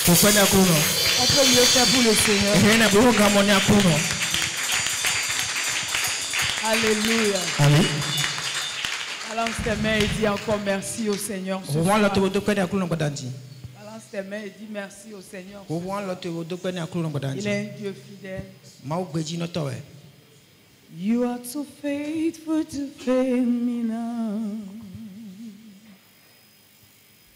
On peut mieux faire pour le Seigneur. Alléluia. Amen. Balance tes mains et dis encore merci au Seigneur. Balance tes mains et dis merci au Seigneur. Il est un Dieu fidèle. You are so faithful to fail me now.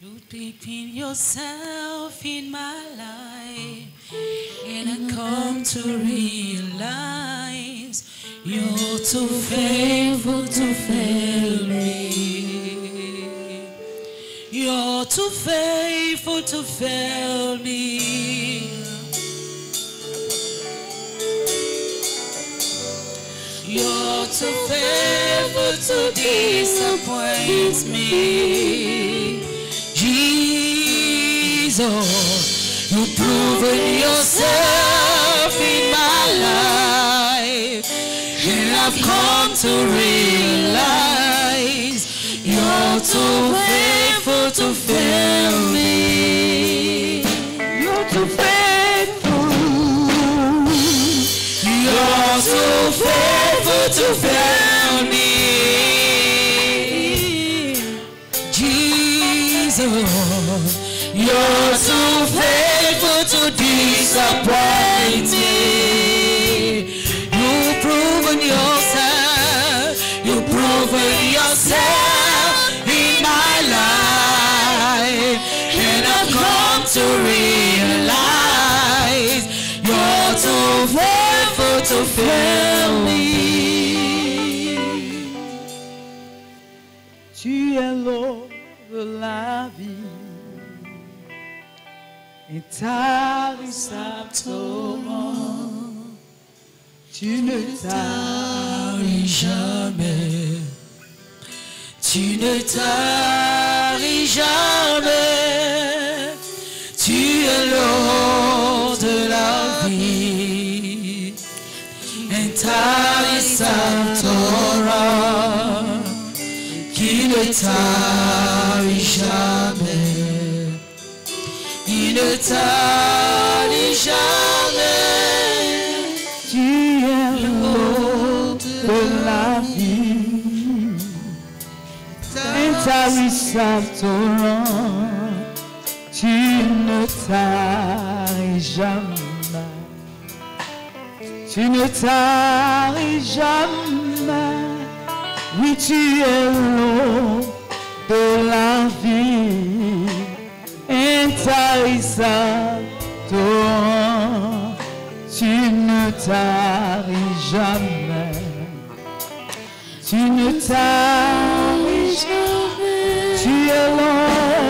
You deepen yourself in my life, and I come to realize you're too faithful to fail me. You're too faithful to fail me. You're too faithful to disappoint me. Jesus, you've proven yourself in my life, and I've come to realize you're too faithful to fail me. You're too faithful. You're too faithful to fail me. You're too faithful to disappoint me. You've proven yourself. You've proven yourself in my life, and I've come to realize you're too faithful to fail me. Tu es l'eau de la vie. Intarissable, tu ne taris jamais, tu ne taris jamais, tu es l'eau de la vie, intarissable Torah, qui ne taris jamais. Il ne tarit jamais. Tu es l'eau de la vie, intarissable torrent. Tu ne taris jamais. Tu ne taris jamais. Oui, tu es l'eau de la vie. Intarissable torrent, tu ne taris jamais, tu ne taris jamais,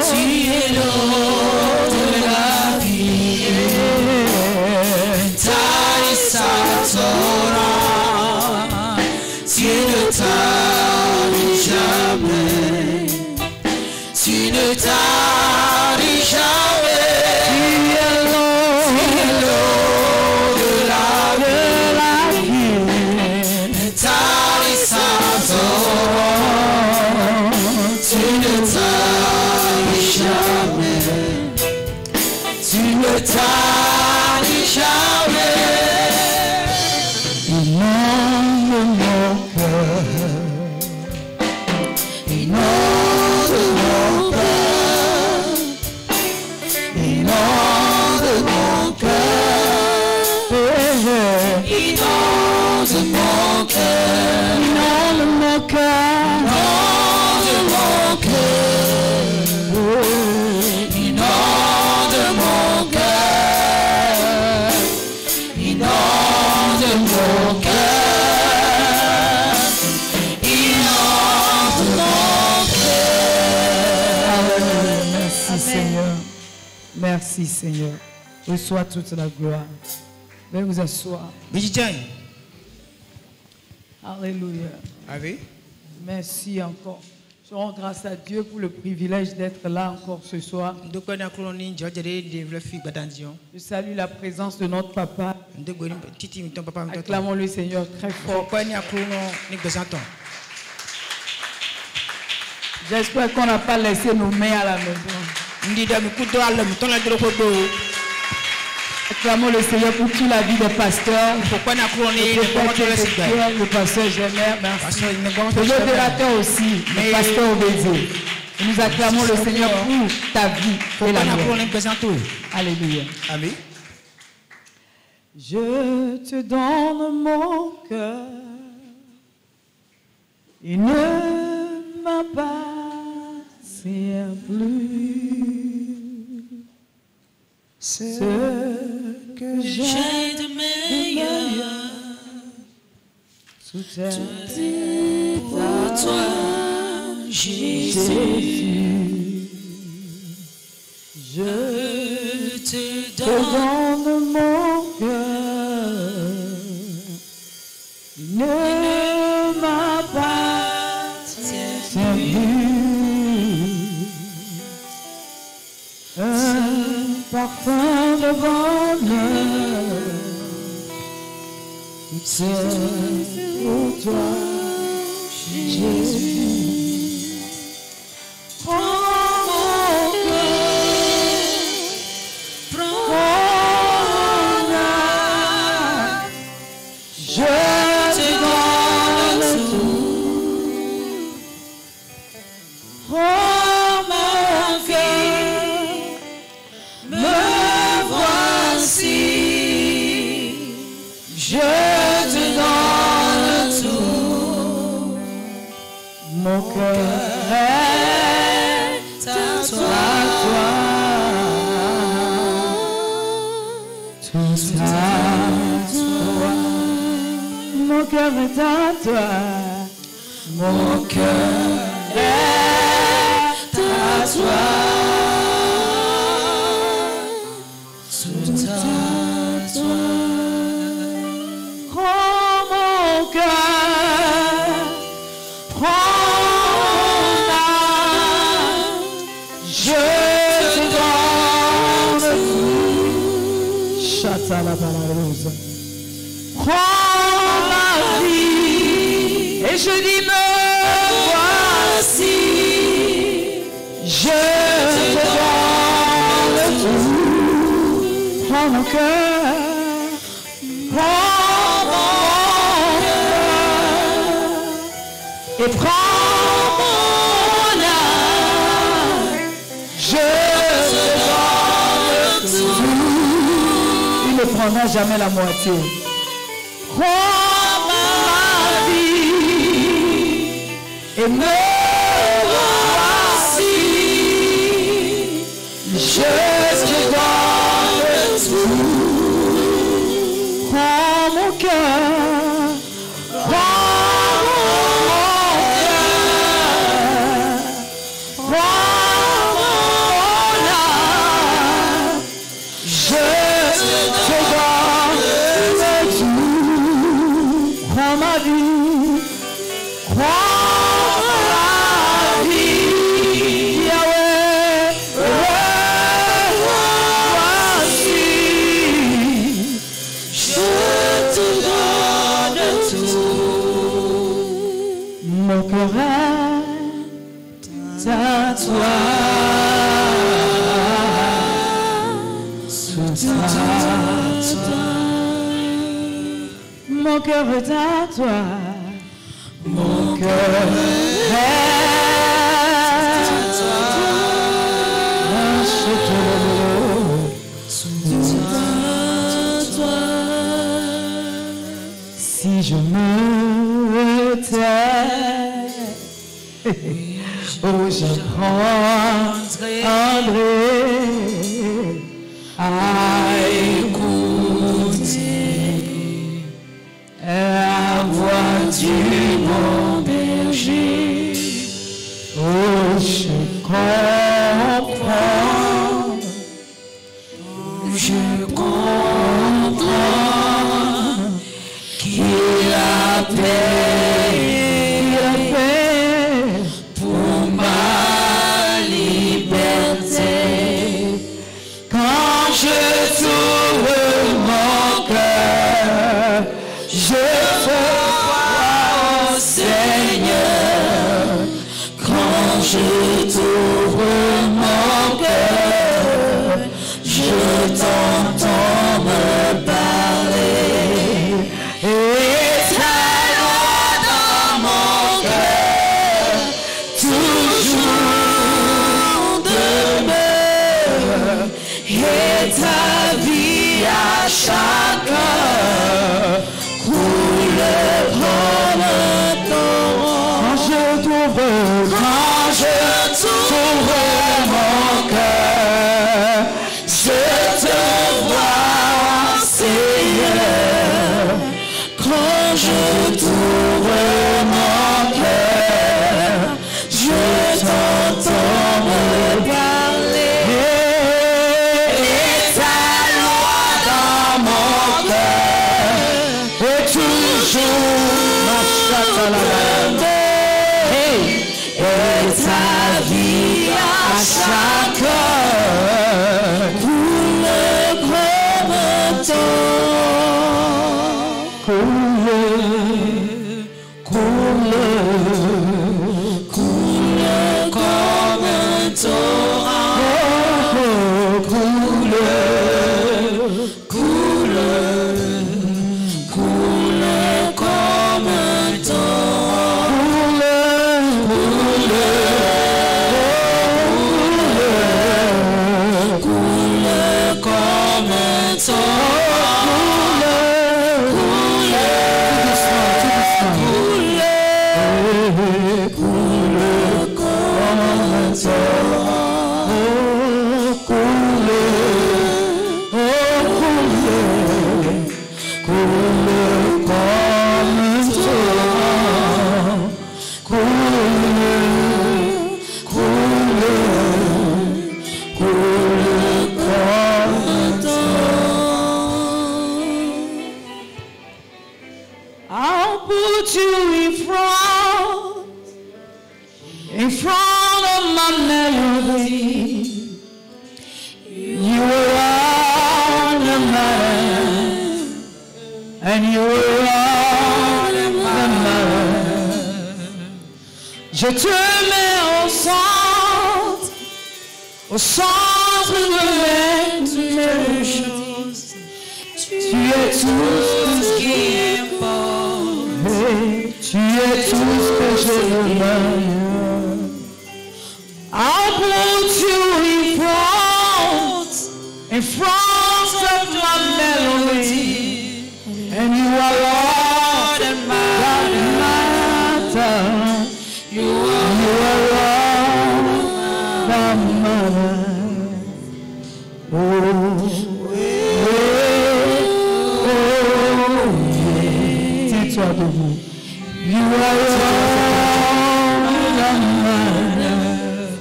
tu es l'eau de la vie, intarissable torrent, tu ne taris jamais, tu ne taris jamais. Tu es l'eau de la vie, intarissable torrent, tu ne taris jamais, tu ne taris jamais. inonde mon cœur, Inonde mon cœur, inonde mon cœur, inonde mon cœur, inonde mon cœur, inonde mon cœur, inonde mon cœur, inonde mon cœur. Merci Seigneur. Merci Seigneur. Reçois toute la gloire. Veuillez vous asseoir. Alléluia. Merci encore. Je rends grâce à Dieu pour le privilège d'être là encore ce soir. Je salue la présence de notre papa. Acclamons le Seigneur très fort. J'espère qu'on n'a pas laissé nos mains à la maison. Acclamons le Seigneur pour toute la vie des pasteurs. Pourquoi n'a pas le pasteur Gémer, merci. Le modérateur aussi, le pasteur Obédié. Nous acclamons le Seigneur pour ta vie et la mienne. Alléluia. Amen. Je te donne mon cœur. Il ne m'appartient plus. Ce que j'ai de meilleur tout est pour toi, Jésus. Je te donne mon cœur. Il ne m'appartient plus. Un parfum de bonheur, tout est pour toi, Jésus. Prends mon cœur, prends mon âme, je te donne tout. Prends mon cœur, me voici, je te donne tout. Mon cœur est à toi, tout à toi. Mon cœur est à toi, mon cœur est à toi. Tout à toi. Prends mon cœur, prends mon âme, je te donne tout. Chata la balalosa. Prends ma vie et je dis me voici, je te donne tout. Prends mon cœur, prends mon cœur et prends mon âme, je te donne tout. Il ne prendra jamais la moitié. Prends ma vie et me voici, je te donne tout. Prends mon cœur, prends mon cœur, prends mon âme, je te donne tout. Prends ma vie, prends ma vie, Yahweh, voici, je te donne tout. Mon cœur est à toi, tout à toi. Mon cœur est à toi, mon cœur est à toi, je te donne tout à toi. Si je me tais, oh je prendrai à écouter la voix du bon berger. Oh, je comprends, je comprends qu'il a payé pour ma liberté. Quand je t'ouvre mon cœur, je vois au Seigneur. Quand je t'ouvre mon cœur, je t'entends. ta vie à chacun coule comme un torrent. Quand je t'ouvre mon cœur, je te vois, Seigneur. Quand je t'ouvre mon cœur, je t'entends me parler. Et ta loi dans mon cœur est toujours ma chatte. Et ta vie à chacun coule comme un torrent. Coule comme un torrent. Coule comme un torrent. I'll put you in front of my melody. You are the man, and you are the man. Je te mets au centre de mes choses. Tu es tout ce qui importe. Tu es tout ce que je demande. I'll put you in front of my melody, and you are all that matters. You are all that matters. Dis-toi debout. You are all that matters.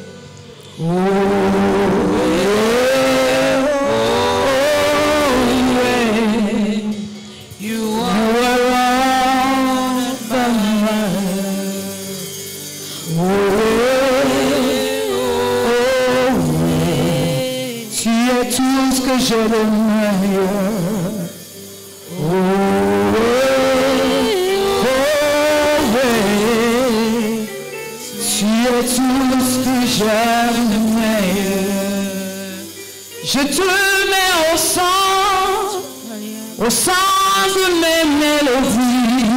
You are all that matters. Tu es tout ce que j'ai de meilleur. Tu es tout ce que j'aime de meilleur. Je te mets au centre de mes mélodies.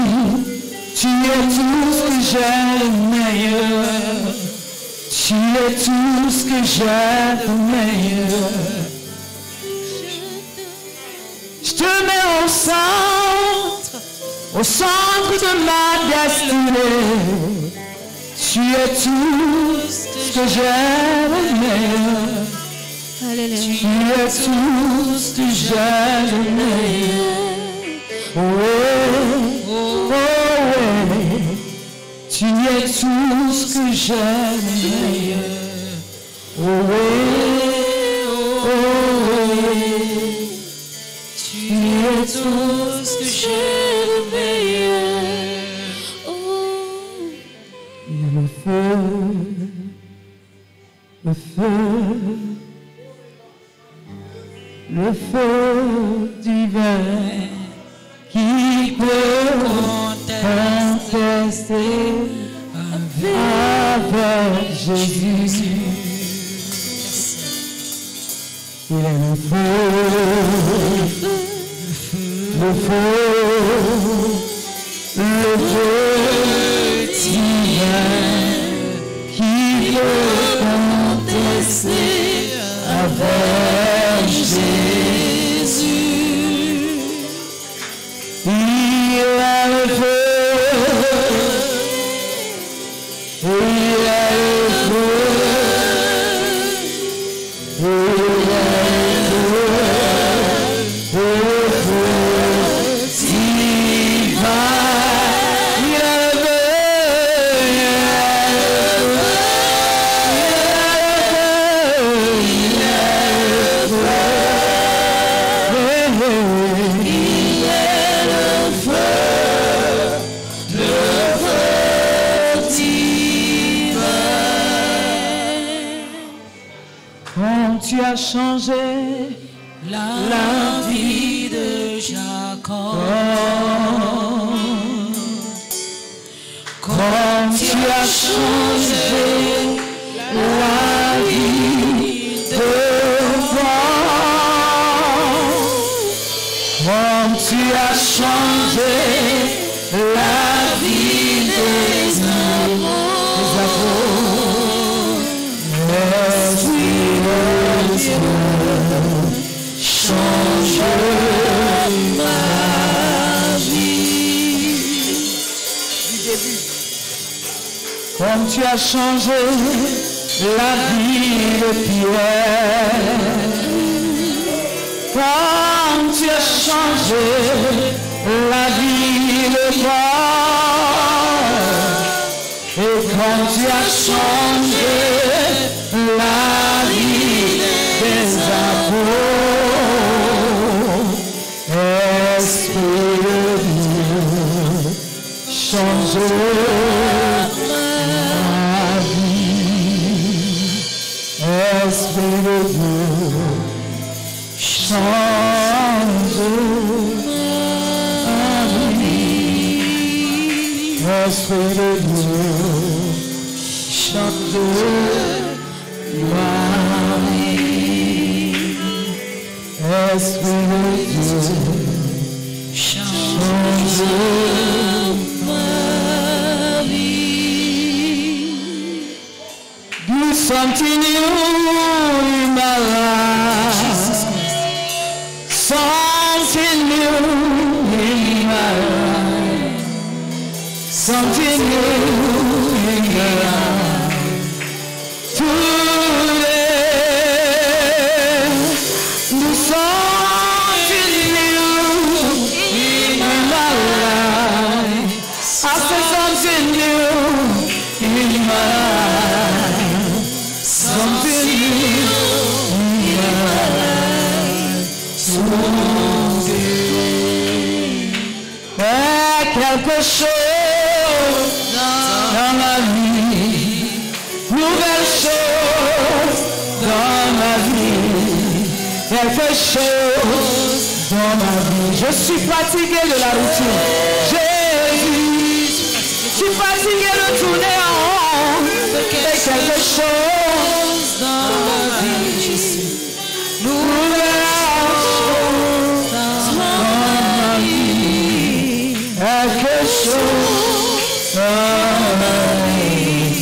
Tu es tout ce que j'aime de meilleur. Tu es tout ce que j'aime de meilleur. Je te mets au centre de ma destinée. Tu es tout ce que j'aime de meilleur. Tu es tout ce que j'aime de meilleur. Tu es tout ce que j'aime de meilleur. Tu es tout ce que j'aime de meilleur. Il y a le feu divin qui peut contester avec Jésus. Il est le feu divin qui peut contester avec Jésus. Tu as changé la vie de Jacob. Comme tu as changé la vie de Paul. Comme tu as changé la vie des apôtres. Change ma vie. Du début. Comme tu as changé la vie de Pierre. Comme tu as changé la vie de Paul. Et comme tu as changé la vie des apôtres. Esprit de Dieu, change ma vie. Esprit de Dieu, change ma vie. Esprit de Dieu, change ma vie. Esprit de Dieu, change ma vie. Do something new in my life. Something new in my life. Something new in my life. Today, do something new in my life. I said something new in my life. Something new in my life. Today, quelque chose dans ma vie, nouvelle chose dans ma vie, quelque chose dans ma vie. Je suis fatigué de la routine. Jésus, je suis fatigué de tourner en rond. Et quelque chose dans ma vie, nouvelle chose dans ma vie, quelque chose dans ma vie.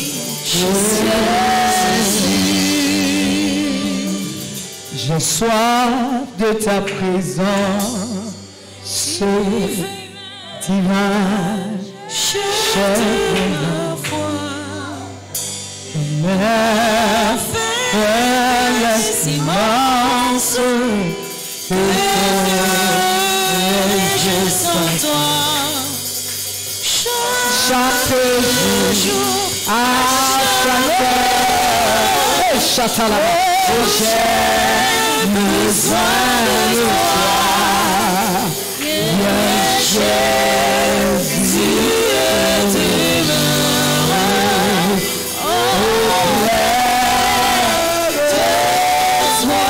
J'ai soif de ta présence divine, chère la foi, merveilleuse immense, que je sans toi, chaque jour, à chaque heure, j'ai besoin de toi, Jésus demeure auprès de toi.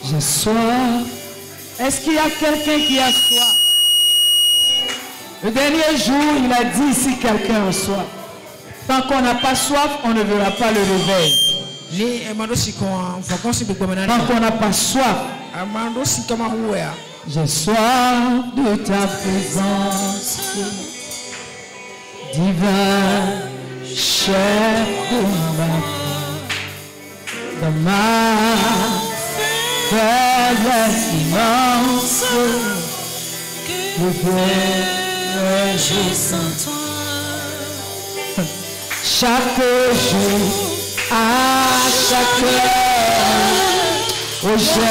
J'ai soif. Est-ce qu'il y a quelqu'un qui a soif? Le dernier jour, il a dit si quelqu'un a soif. Tant qu'on n'a pas soif, on ne verra pas le réveil. Tant qu'on n'a pas soif, j'ai soif de ta présence divine, chère de ma vie. ma faiblesse immense, le Père juste en toi. Chaque jour, à chaque heure, oh j'ai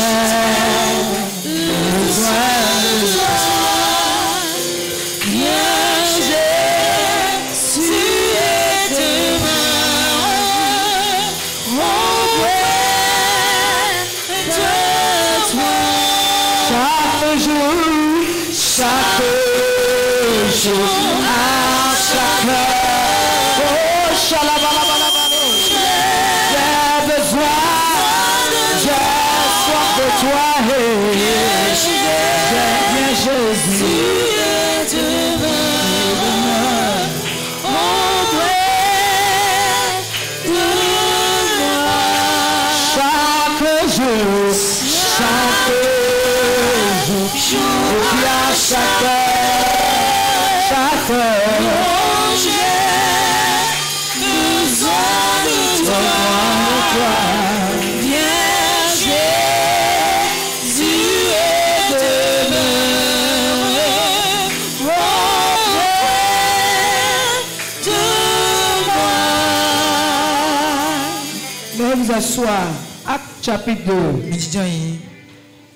besoin de toi. Viens Jésus et demeure auprès de toi. Chaque jour, à chaque heure, oh shalabalabalabalo, j'ai besoin, j'ai soif de toi, viens Jésus, et demeure auprès de moi. Chaque jour, et puis à chaque heure, j'ai besoin de toi. Viens Jésus et demeure auprès de moi. Veuillez vous asseoir. Acte chapitre 2.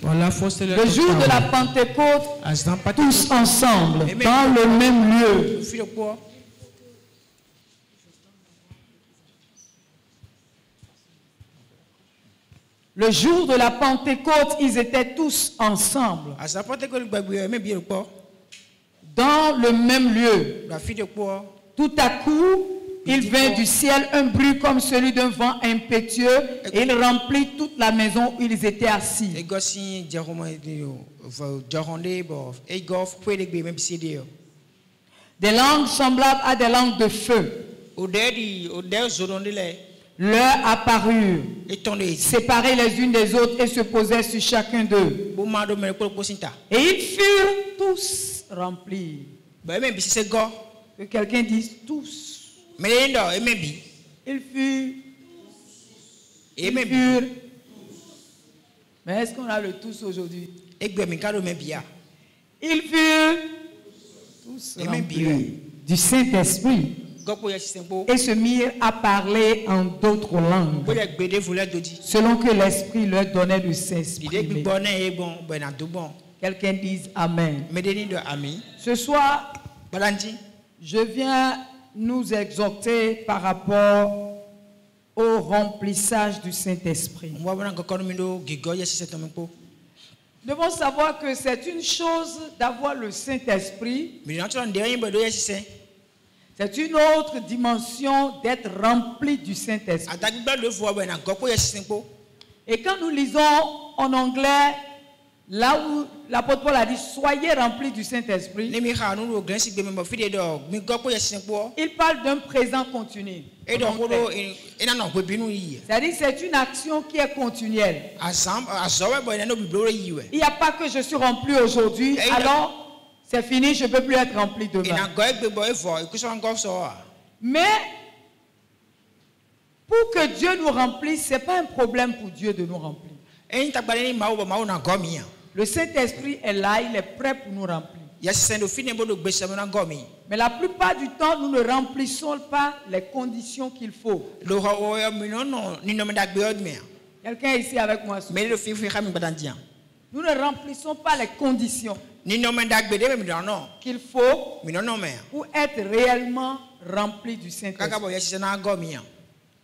Le jour de la Pentecôte, tous ensemble, dans le même lieu. Le jour de la Pentecôte, ils étaient tous ensemble. Dans le même lieu. Tout à coup, il vint du ciel un bruit comme celui d'un vent impétueux et il remplit toute la maison où ils étaient assis. Des langues semblables à des langues de feu leur apparurent, séparées les unes des autres et se posaient sur chacun d'eux. Et ils furent tous remplis. Que quelqu'un dise tous. Ils furent. Mais est-ce qu'on a le tous aujourd'hui? Ils furent tous remplis du Saint-Esprit et se mirent à parler en d'autres langues selon que l'Esprit leur donnait de s'exprimer. Quelqu'un dise Amen. Ce soir, je viens nous exhorter par rapport au remplissage du Saint-Esprit. Nous devons savoir que c'est une chose d'avoir le Saint-Esprit. C'est une autre dimension d'être rempli du Saint-Esprit. Et quand nous lisons en anglais, là où l'apôtre Paul a dit soyez remplis du Saint-Esprit, il parle d'un présent continu. C'est-à-dire c'est une action qui est continuelle. Il n'y a pas que je suis rempli aujourd'hui, alors c'est fini, je ne peux plus être rempli demain. Mais pour que Dieu nous remplisse, ce n'est pas un problème pour Dieu de nous remplir. Le Saint-Esprit est là, il est prêt pour nous remplir. Mais la plupart du temps, nous ne remplissons pas les conditions qu'il faut. Quelqu'un est ici avec moi. Nous ne remplissons pas les conditions qu'il faut pour être réellement rempli du Saint-Esprit.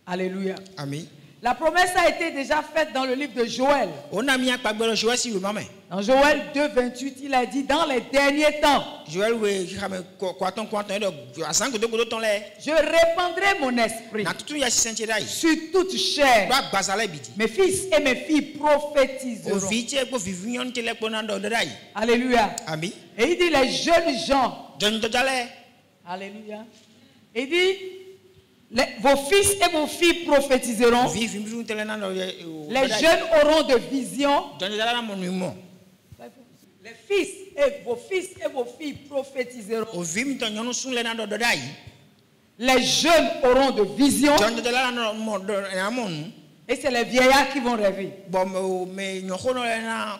Alléluia. Amen. La promesse a été déjà faite dans le livre de Joël. Dans Joël 2, 28, il a dit dans les derniers temps, je répandrai mon esprit sur toute chair. Mes fils et mes filles prophétiseront. Alléluia. Amen. Et il dit les jeunes gens. Alléluia. Il dit vos fils et vos filles prophétiseront. Les jeunes auront de visions. Les fils et vos filles prophétiseront. Les jeunes auront de visions. Et c'est les vieillards qui vont rêver. Bon, mais nous avons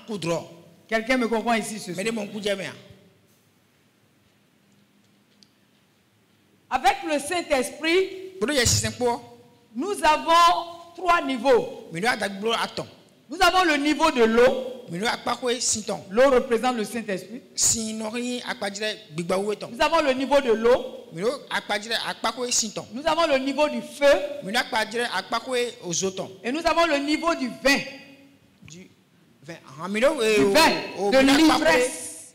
coudre. Quelqu'un me comprend ici ce soir. Avec le Saint-Esprit, nous avons 3 niveaux. Nous avons le niveau de l'eau. L'eau représente le Saint-Esprit. Nous avons le niveau de l'eau. Nous avons le niveau du feu. Et nous avons le niveau du vin. Du vin, de l'ivresse.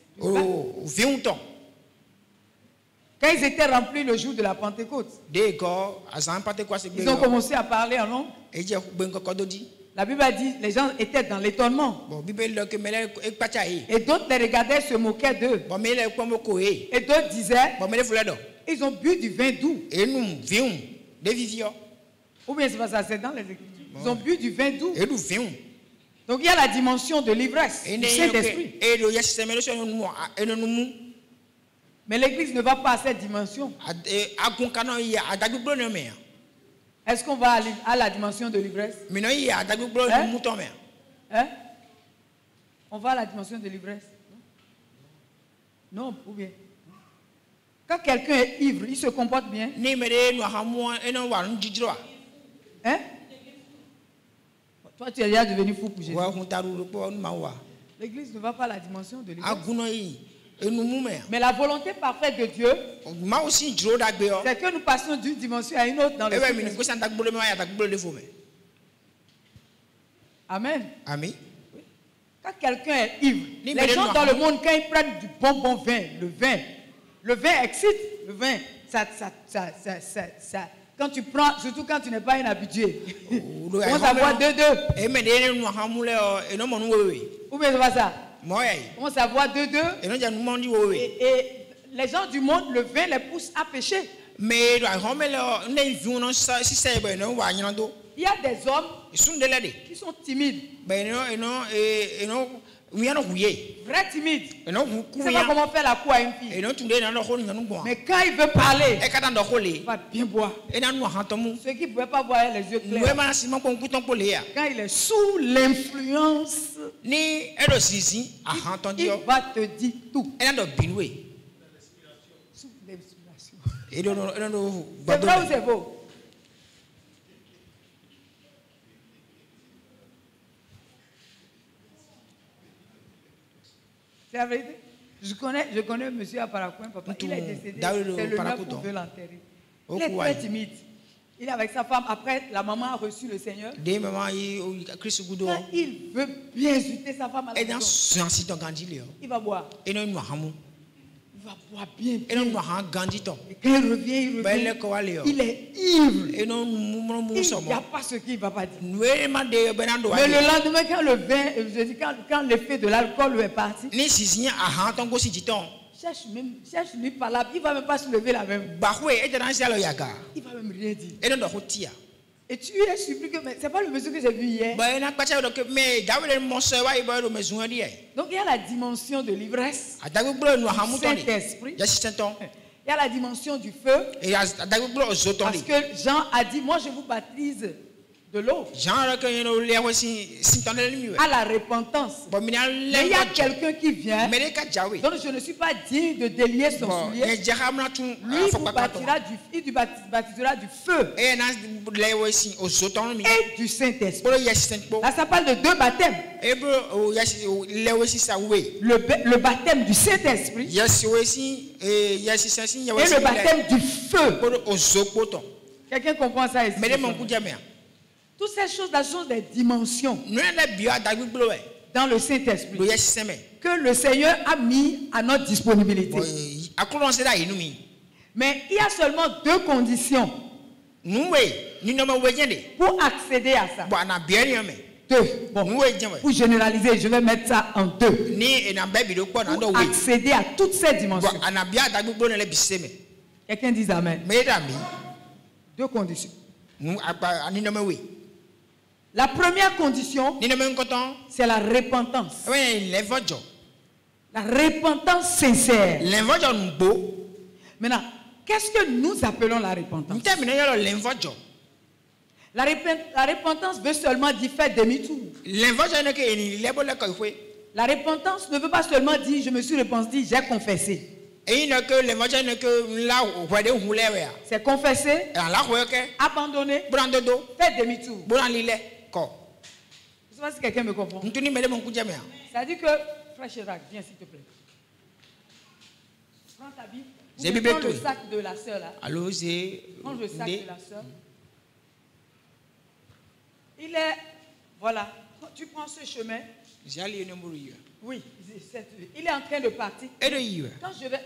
Quand ils étaient remplis le jour de la Pentecôte, ils ont commencé à parler en langue. La Bible a dit les gens étaient dans l'étonnement. Et d'autres les regardaient, se moquaient d'eux. Et d'autres disaient, ils ont bu du vin doux. Ou bien c'est pas ça, c'est dans les Écritures. Ils ont bu du vin doux. Donc il y a la dimension de l'ivresse, du Saint-Esprit. Mais l'Église ne va pas à cette dimension. Est-ce qu'on va à la dimension de l'ivresse? Hein? On va à la dimension de l'ivresse? Non, ou bien? Quand quelqu'un est ivre, il se comporte bien. Hein? Toi, tu es déjà devenu fou pour Jésus. L'Église ne va pas à la dimension de l'ivresse. Mais la volonté parfaite de Dieu, c'est que nous passions d'une dimension à une autre dans le Saint-Esprit. Amen. Amen. Quand quelqu'un est ivre, les gens dans le monde, quand ils prennent du bon vin, le vin excite, le vin, quand tu prends, surtout quand tu n'es pas un habitué, on va boire 2-2. Ou bien c'est pas ça? On va boire 2-2. Et les gens du monde, le vin les pousse à pécher. Il y a des hommes qui sont timides. Vrai timide. Il ne sait pas comment faire la cour à une fille. Mais quand il veut parler, il va bien boire. Ceux qui ne pouvaient pas voir les yeux clairs. Quand il est sous l'influence, il va te dire tout. Sous l'inspiration. C'est vrai ou c'est faux? C'est la vérité. Je connais monsieur à Paracoin, papa. Il est décédé. C'est le 9 août de l'enterrer. Il est très timide. Il est avec sa femme. Après, la maman a reçu le Seigneur. Quand il veut bien insulter sa femme à la maison, il va boire. Il va boire bien. Et quand il revient, il est ivre. Il n'y a pas ce qu'il ne va pas dire. Mais le lendemain, quand le vin, quand l'effet de l'alcool est parti, cherche lui parlable, il ne va même pas se lever la même. Il va même rien dire. Et tu es surpris que ce n'est pas le monsieur que j'ai vu hier. Donc il y a la dimension de l'ivresse, du Saint-Esprit. Il y a la dimension du feu. Parce que Jean a dit, moi je vous baptise de l'eau à la repentance. Mais il y a quelqu'un qui vient, donc je ne suis pas digne de délier son soulier. Lui vous baptisera du feu et du Saint-Esprit. Là ça parle de 2 baptêmes. Le baptême du Saint-Esprit et le baptême du feu. Quelqu'un comprend ça ici? Toutes ces choses-là sont des dimensions dans le Saint-Esprit que le Seigneur a mis à notre disponibilité. Mais il y a seulement 2 conditions pour accéder à ça. 2. Bon, pour généraliser, je vais mettre ça en 2. Pour accéder à toutes ces dimensions. Quelqu'un dit Amen. 2 conditions. La première condition, c'est la repentance. La repentance sincère. Maintenant, qu'est-ce que nous appelons la repentance? La repentance veut seulement dire faire demi-tour. La repentance ne veut pas seulement dire je me suis repenti, j'ai confessé. C'est confesser, abandonner, faire demi-tour. Je ne sais pas si quelqu'un me comprend. Ça dit que, frère Chirac, viens s'il te plaît. Prends ta Bible. Prends le sac de la sœur là. Prends le sac de la sœur. Il est, voilà, tu prends ce chemin. Oui, il est en train de partir. Quand je vais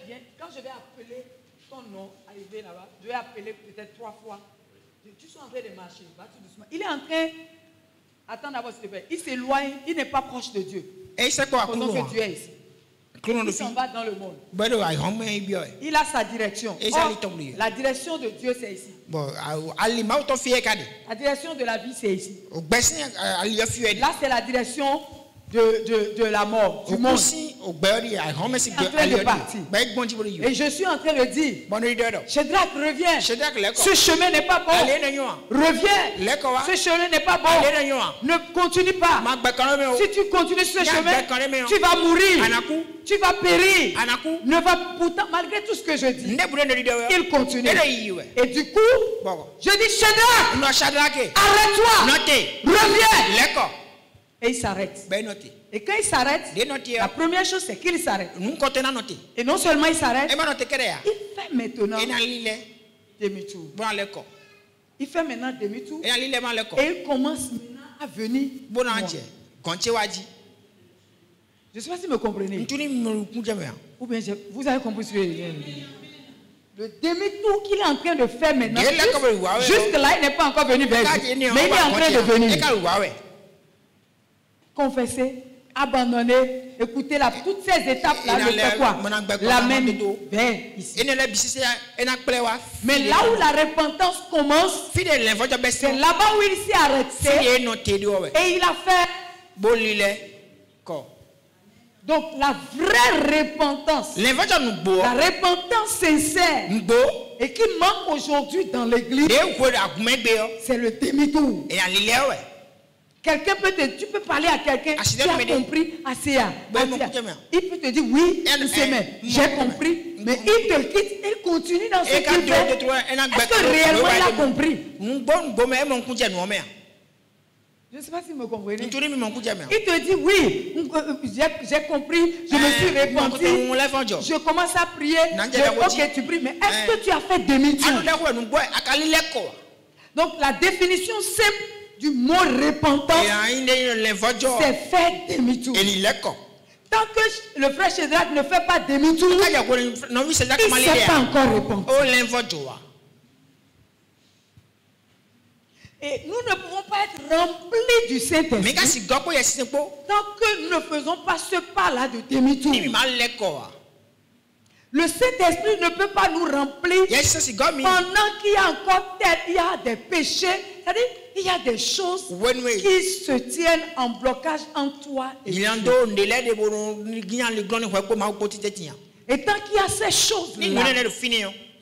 appeler ton nom, arriver là-bas, je vais appeler peut-être 3 fois. Tu es en train de marcher, va tout doucement. Il est en train, attends d'abord s'il te plaît, il s'éloigne, il n'est pas proche de Dieu. Pendant que Dieu est ici. Il s'en va dans le monde. Il a sa direction. Or, la direction de Dieu, c'est ici. La direction de la vie, c'est ici. Là, c'est la direction de la mort, du monde. En train de partir. Et je suis en train de dire, Shadrach, reviens. Ce chemin n'est pas bon. Reviens. Ce chemin n'est pas bon. Ne continue pas. Si tu continues ce chemin, tu vas mourir. Tu vas périr. Ne va pourtant, malgré tout ce que je dis, il continue. Et du coup, je dis Shadrach, arrête-toi. Reviens. Et il s'arrête. Et quand il s'arrête, la première chose c'est qu'il s'arrête. Et non seulement il s'arrête, il fait maintenant demi-tour. Il fait maintenant demi-tour. Et il commence maintenant à venir. Je ne sais pas si vous me comprenez. Ou bien vous avez compris ce que je viens de dire. Le demi-tour qu'il est en train de faire maintenant, jusque là il n'est pas encore venu vers vous. Mais il est en train de venir. Confesser, abandonner, écouter toutes ces étapes-là, le fait quoi? L'amène vers ici. Mais là où la repentance commence, c'est là-bas où il s'est arrêté et il a fait. Donc la vraie repentance, la repentance sincère et qui manque aujourd'hui dans l'église, c'est le demi-tour. Quelqu'un peut tu peux parler à quelqu'un qui a compris assez. Il peut te dire oui, j'ai compris, mais il te quitte, il continue dans ce qu'il fait. Est-ce que réellement il a compris? Je ne sais pas si vous me comprenez. Il te dit oui, j'ai compris, je me suis repenti, je commence à prier. Ok, tu pries, mais est-ce que tu as fait demi-tour? Donc la définition simple du mot repentance, c'est faire demi-tour. Tant que le frère Shadrach ne fait pas demi-tour, il ne s'est pas encore repenti. Et nous ne pouvons pas être remplis du Saint-Esprit tant que nous ne faisons pas ce pas-là de demi-tour. Le Saint-Esprit ne peut pas nous remplir pendant qu'il y a encore il y a des péchés, c'est-à-dire il y a des choses qui se tiennent en blocage entre toi et Dieu. Et tant qu'il y a ces choses-là,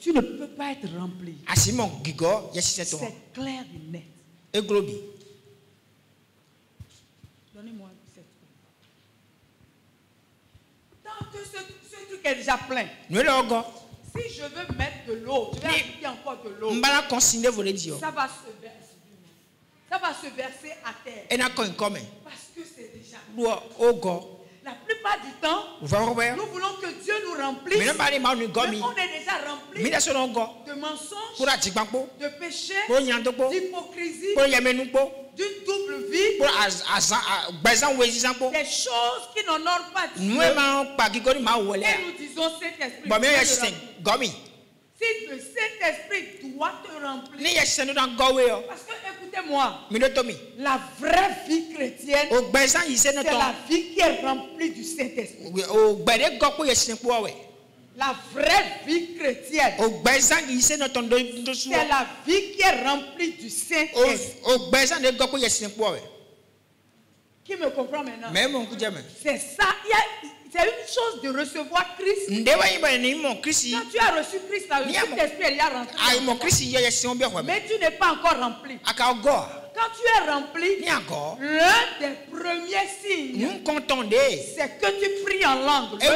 tu ne peux pas être rempli. C'est clair et net. Donnez-moi cette. Tant que ce truc est déjà plein. Si je veux mettre de l'eau, je vais ajouter encore de l'eau. Ça va se verser à terre. Parce que c'est déjà. La plupart du temps, nous voulons que Dieu nous remplisse. Mais on est déjà rempli de mensonges, de péchés, d'hypocrisie, d'une double vie, des choses qui n'honorent pas Dieu. Et nous disons Saint-Esprit. Si le Saint-Esprit doit te remplir, parce que écoutez-moi, la vraie vie chrétienne, c'est la vie qui est remplie du Saint-Esprit. La vraie vie chrétienne, c'est la vie qui est remplie du Saint-Esprit. Qui me comprend maintenant? C'est ça. C'est une chose de recevoir Christ. Quand tu as reçu Christ, le Saint-Esprit est rentré. Mais tu n'es pas encore rempli. Quand tu es rempli, l'un des premiers signes, c'est que tu pries en langue. Tu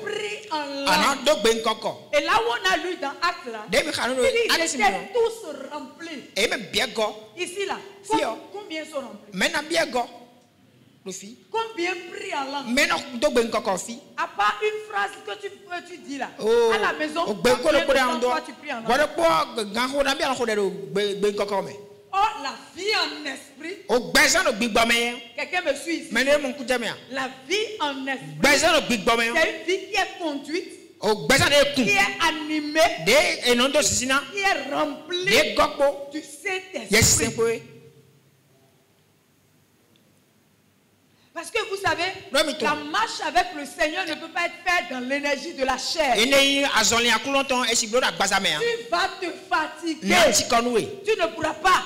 pries en langue. Et là où on a lu dans Actes, là, ils étaient tous remplis. Ici, là, combien sont remplis? Combien prient en langue? À part une phrase que tu dis là, à la maison, combien de temps tu pries en langue? Oh, la vie en esprit. Quelqu'un me suit ici. La vie en esprit, c'est une vie qui est conduite, qui est animée, qui est remplie du Saint-Esprit. Parce que vous savez, la marche avec le Seigneur ne peut pas être faite dans l'énergie de la chair. Tu vas te fatiguer. Tu ne pourras pas.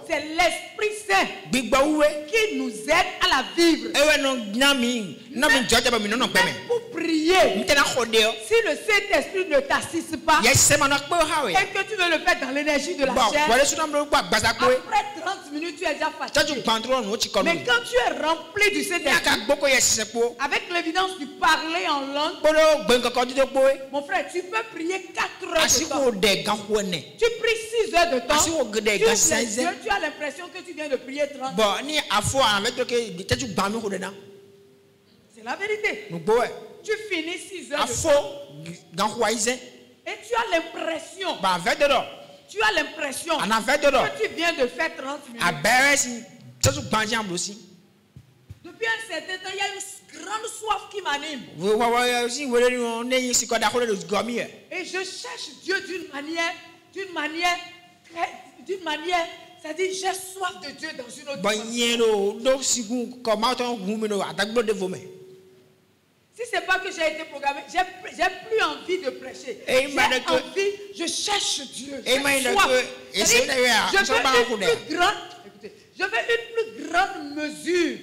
C'est l'Esprit Saint qui nous aide à la vivre. Même pour prier, si le Saint-Esprit ne t'assiste pas et que tu veux le faire dans l'énergie de la chair, après 30 minutes, tu es déjà fatigué. Mais quand tu es rempli du Saint-Esprit, avec l'évidence du parler en langue, mon frère, tu peux prier 4 heures de temps. Tu pries 6 heures de temps. Tu as l'impression que tu viens de prier 30 heures. C'est la vérité. Tu finis 6 heures de temps. Et tu as l'impression. Tu as l'impression que tu viens de faire 30 minutes. Depuis un certain temps, il y a une grande soif qui m'anime. Et je cherche Dieu d'une manière, c'est-à-dire j'ai soif de Dieu dans une autre façon. Si ce n'est pas que j'ai été programmé, j'ai plus envie de prêcher. J'ai envie, je cherche Dieu. Je veux une plus grande mesure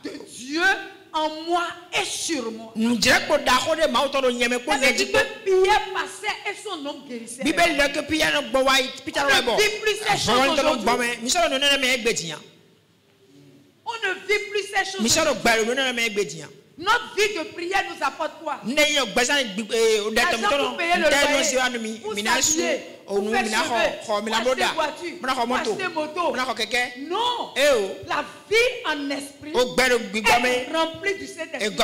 de Dieu en moi et sur moi. On ne vit plus ces choses aujourd'hui. On ne vit plus ces choses aujourd'hui. Notre vie de prière nous apporte quoi? L'argent pour payer le loyer, pour s'habiller, pour faire cheveux, pour acheter voiture, pour acheter moto. Non, la vie en esprit est remplie du Saint-Esprit. C'est une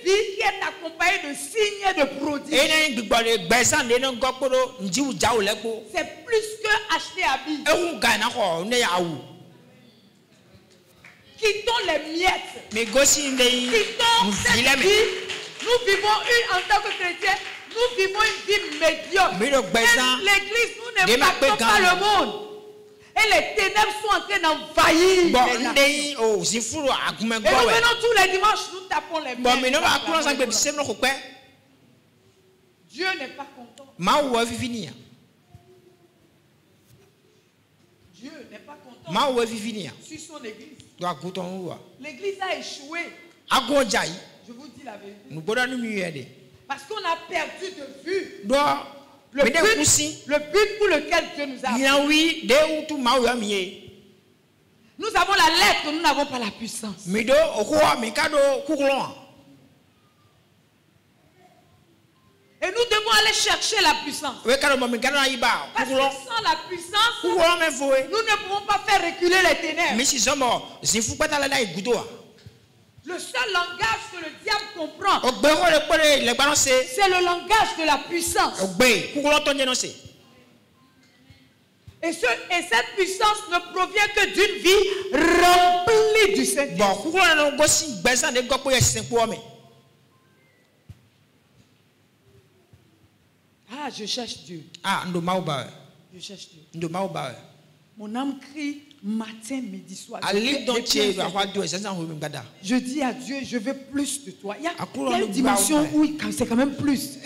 vie qui est accompagnée de signes de prodiges. C'est plus que acheter habits. Quittons les miettes. Quittons cette vie. Nous vivons en tant que chrétiens, nous vivons une vie médiocre. L'église, nous n'impactons pas le monde. Et les ténèbres sont en train d'envahir. Et nous venons tous les dimanches, nous tapons les mains. Dieu n'est pas content. Dieu n'est pas content sur son église. L'église a échoué. Je vous dis la vérité. Parce qu'on a perdu de vue le but pour lequel Dieu nous a appelés. Nous avons la lettre, nous n'avons pas la puissance. Et nous devons aller chercher la puissance. Parce que sans la puissance, nous ne pouvons pas faire reculer les ténèbres. Le seul langage que le diable comprend, c'est le langage de la puissance. Et cette puissance ne provient que d'une vie remplie du Saint-Esprit. Ah, je cherche Dieu. Je cherche Dieu. Mon âme crie matin, midi, soir. Je dis à Dieu, je veux plus de toi. Il y a une dimension où c'est quand même plus.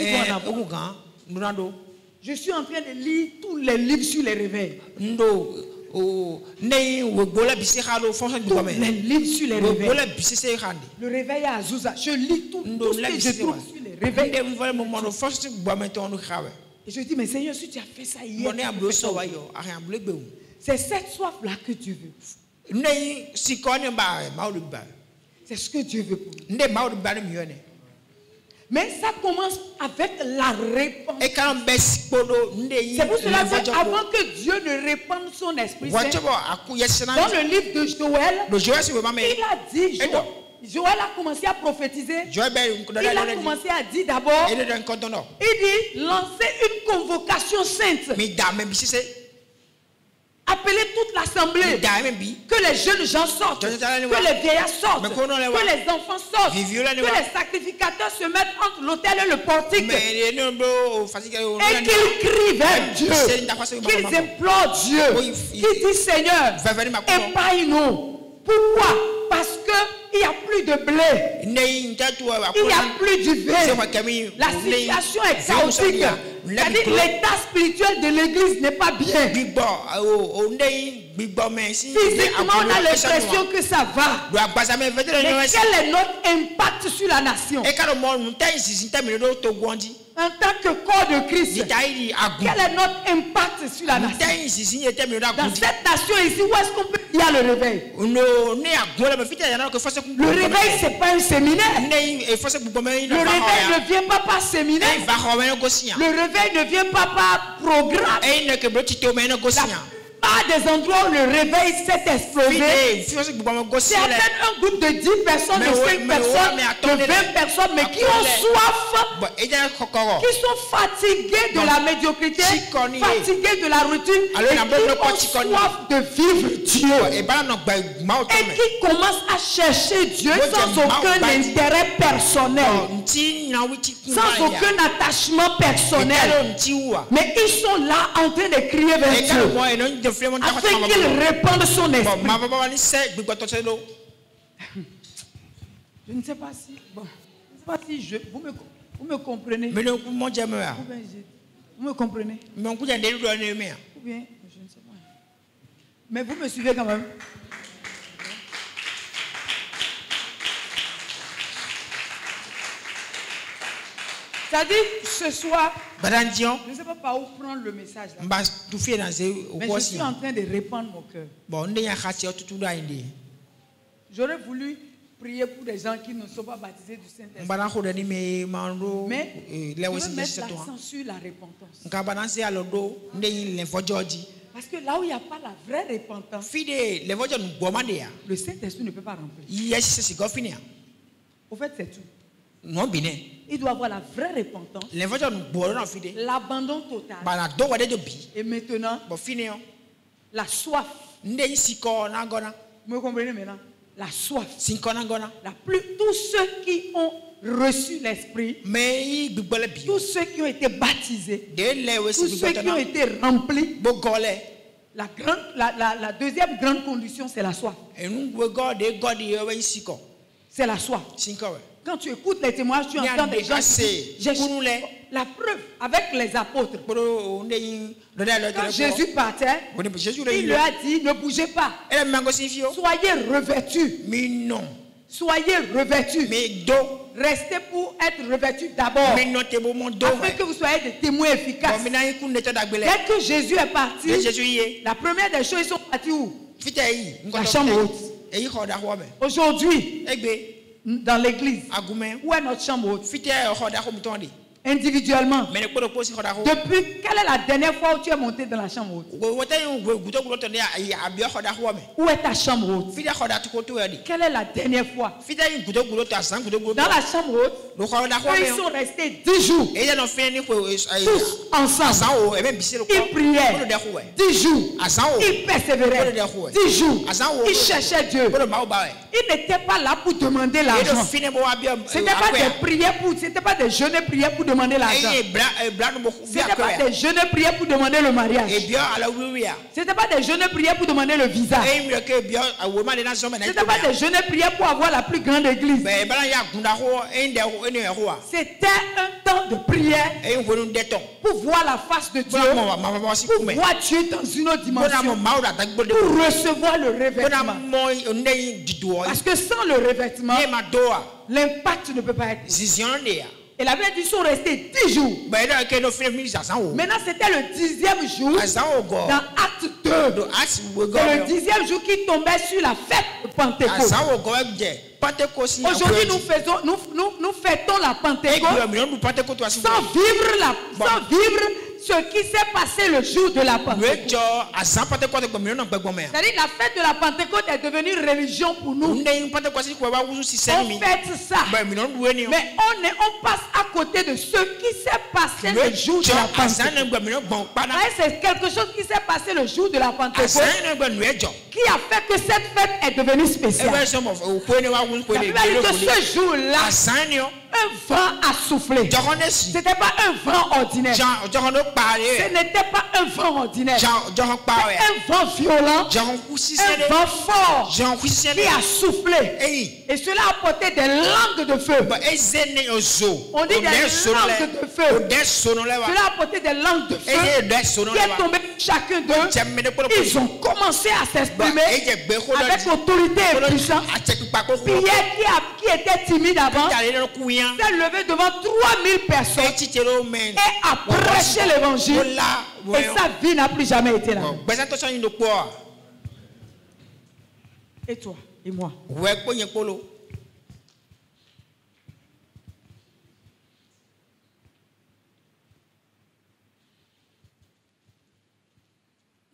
Je suis en train de lire tous les livres sur les réveils. les livres sur les réveils. Le réveil à Azusa, je lis tout ce que je trouve sur les réveils. Et je dis, mais Seigneur, si tu as fait ça hier, c'est cette soif-là que Dieu veut. C'est ce que Dieu veut pour nous. Mais ça commence avec la réponse. C'est pour cela qu'avant que Dieu ne répande son Esprit Saint, dans le livre de Joël, il a dit, Joël a commencé à prophétiser. Il a commencé à dire d'abord, il dit, lancer une convocation sainte. Appeler toute l'assemblée, que les jeunes gens sortent, que les vieillards sortent, que les enfants sortent, que les sacrificateurs se mettent entre l'autel et le portique, et qu'ils crient vers Dieu, qu'ils implorent Dieu, qu'ils disent Seigneur, épargne-nous. Pourquoi? Parce qu'il n'y a plus de blé, il n'y a plus du vin, la situation est chaotique. L'état spirituel de l'église n'est pas bien. Physiquement, on a l'impression que ça va. Mais quel est notre impact sur la nation? En tant que corps de Christ, quel est notre impact sur la nation? Dans cette nation ici, où est-ce qu'on peut dire le réveil? Le réveil, ce n'est pas un séminaire. Le réveil ne vient pas par séminaire. Le réveil ne vient pas par programme. Pas des endroits où le réveil s'est explosé. C'est à peine un groupe de 10 personnes, de 5 personnes, de 20 personnes, mais qui ont soif, qui sont fatigués de la médiocrité, fatigués de la routine, et qui ont soif de vivre Dieu. Et qui commencent à chercher Dieu sans aucun intérêt personnel, sans aucun attachement personnel. Mais ils sont là en train de crier vers Dieu, afin qu'il répande son esprit. Je ne sais pas si, vous me comprenez. Vous me comprenez. Ou bien, je ne sais pas. Mais vous me suivez quand même. C'est-à-dire, ce soir, je ne sais pas par où prendre le message là. Mais je suis en train de répandre mon cœur. J'aurais voulu prier pour des gens qui ne sont pas baptisés du Saint-Esprit. Mais je veux mettre l'accent sur la repentance. Parce que là où il n'y a pas la vraie repentance, le Saint-Esprit ne peut pas remplir. Au fait, c'est tout. Il doit avoir la vraie repentance, l'abandon total. Et maintenant, la soif. Vous me comprenez maintenant? La soif. Tous ceux qui ont reçu l'Esprit, tous ceux qui ont été baptisés, tous ceux qui ont été remplis, la deuxième grande condition, c'est la soif. C'est la soif. Quand tu écoutes les témoignages, tu entends des gens qui disent, la preuve avec les apôtres. Quand Jésus partait, il leur a dit, ne bougez pas. Soyez revêtus. Soyez revêtus. Restez pour être revêtus d'abord, afin que vous soyez des témoins efficaces. Dès que Jésus est parti, la première des choses, ils sont partis où? La chambre haute. Aujourd'hui, dans l'église, où est notre chambre haute? Individuellement. Depuis, quelle est la dernière fois où tu es monté dans la chambre haute? Où est ta chambre haute? Quelle est la dernière fois? Dans la chambre haute, ils sont restés 10 jours. Tous ensemble. Ils priaient 10 jours. Ils persévéraient 10 jours. Ils cherchaient Dieu. Ils n'étaient pas là pour demander l'argent. Ce n'était pas des prières pour, c'était pas des jeûnes prières pour demander l'argent. C'était pas des jeunes prières pour demander le mariage. C'était pas des jeunes prières pour demander le visa. C'était pas des jeunes prières pour avoir la plus grande église. C'était un temps de prière pour voir la face de Dieu, pour voir Dieu dans une autre dimension, pour recevoir le revêtement. Parce que sans le revêtement, l'impact ne peut pas être. Et la Bible dit qu'ils sont restés 10 jours. Maintenant, c'était le 10e jour dans Acte 2. C'est le 10e jour qui tombait sur la fête de Pentecôte. Aujourd'hui, nous fêtons la Pentecôte sans vivre ce qui s'est passé le jour de la Pentecôte. C'est-à-dire la fête de la Pentecôte est devenue une religion pour nous. On fête ça. Mais on passe à côté de ce qui s'est passé le jour de la Pentecôte. C'est quelque chose qui s'est passé le jour de la Pentecôte qui a fait que cette fête est devenue spéciale. La Bible dit que ce jour-là, un vent a soufflé. Ce n'était pas un vent ordinaire. Ce n'était pas un vent ordinaire. Un vent violent, un vent fort qui a soufflé. Et cela a apporté des langues de feu. On dit des langues de feu. Cela a apporté des langues de feu qui est tombé chacun d'eux. Ils ont commencé à s'exprimer avec autorité et puissance. Pierre qui était timide avant s'est levé devant 3000 personnes et a prêché l'évangile. Et sa vie n'a plus jamais été là. Et toi et moi.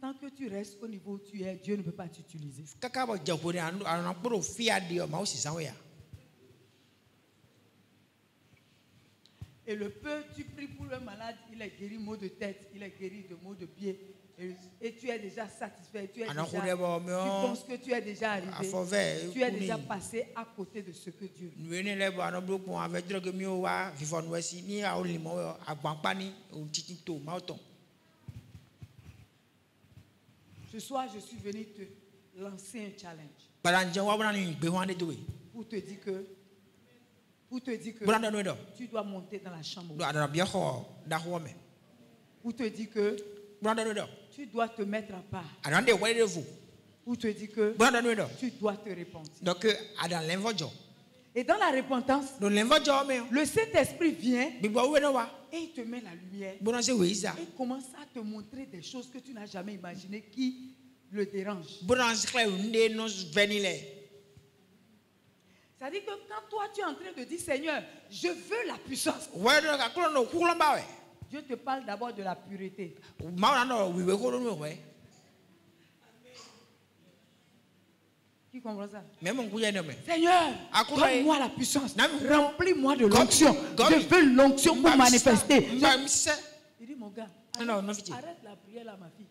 Tant que tu restes au niveau où tu es, Dieu ne peut pas t'utiliser. Et le peu, tu pries pour le malade, il est guéri maux de tête, il est guéri de maux de pied. Et tu es déjà satisfait, tu penses que tu es déjà arrivé, tu es déjà passé à côté de ce que Dieu veut. Ce soir, je suis venu te lancer un challenge pour te dire que tu dois monter dans la chambre. Pour te dire que tu dois te mettre à part. Pour te dire que tu dois te repentir. Et dans la repentance, le Saint-Esprit vient et il te met la lumière. Et il commence à te montrer des choses que tu n'as jamais imaginées qui le dérangent. C'est-à-dire que quand toi tu es en train de dire Seigneur, je veux la puissance, Dieu te parle d'abord de la pureté. Qui comprend ça? Seigneur, donne-moi la puissance, remplis-moi de l'onction. Je veux l'onction pour manifester. Il dit mon gars, arrête la prière là ma fille.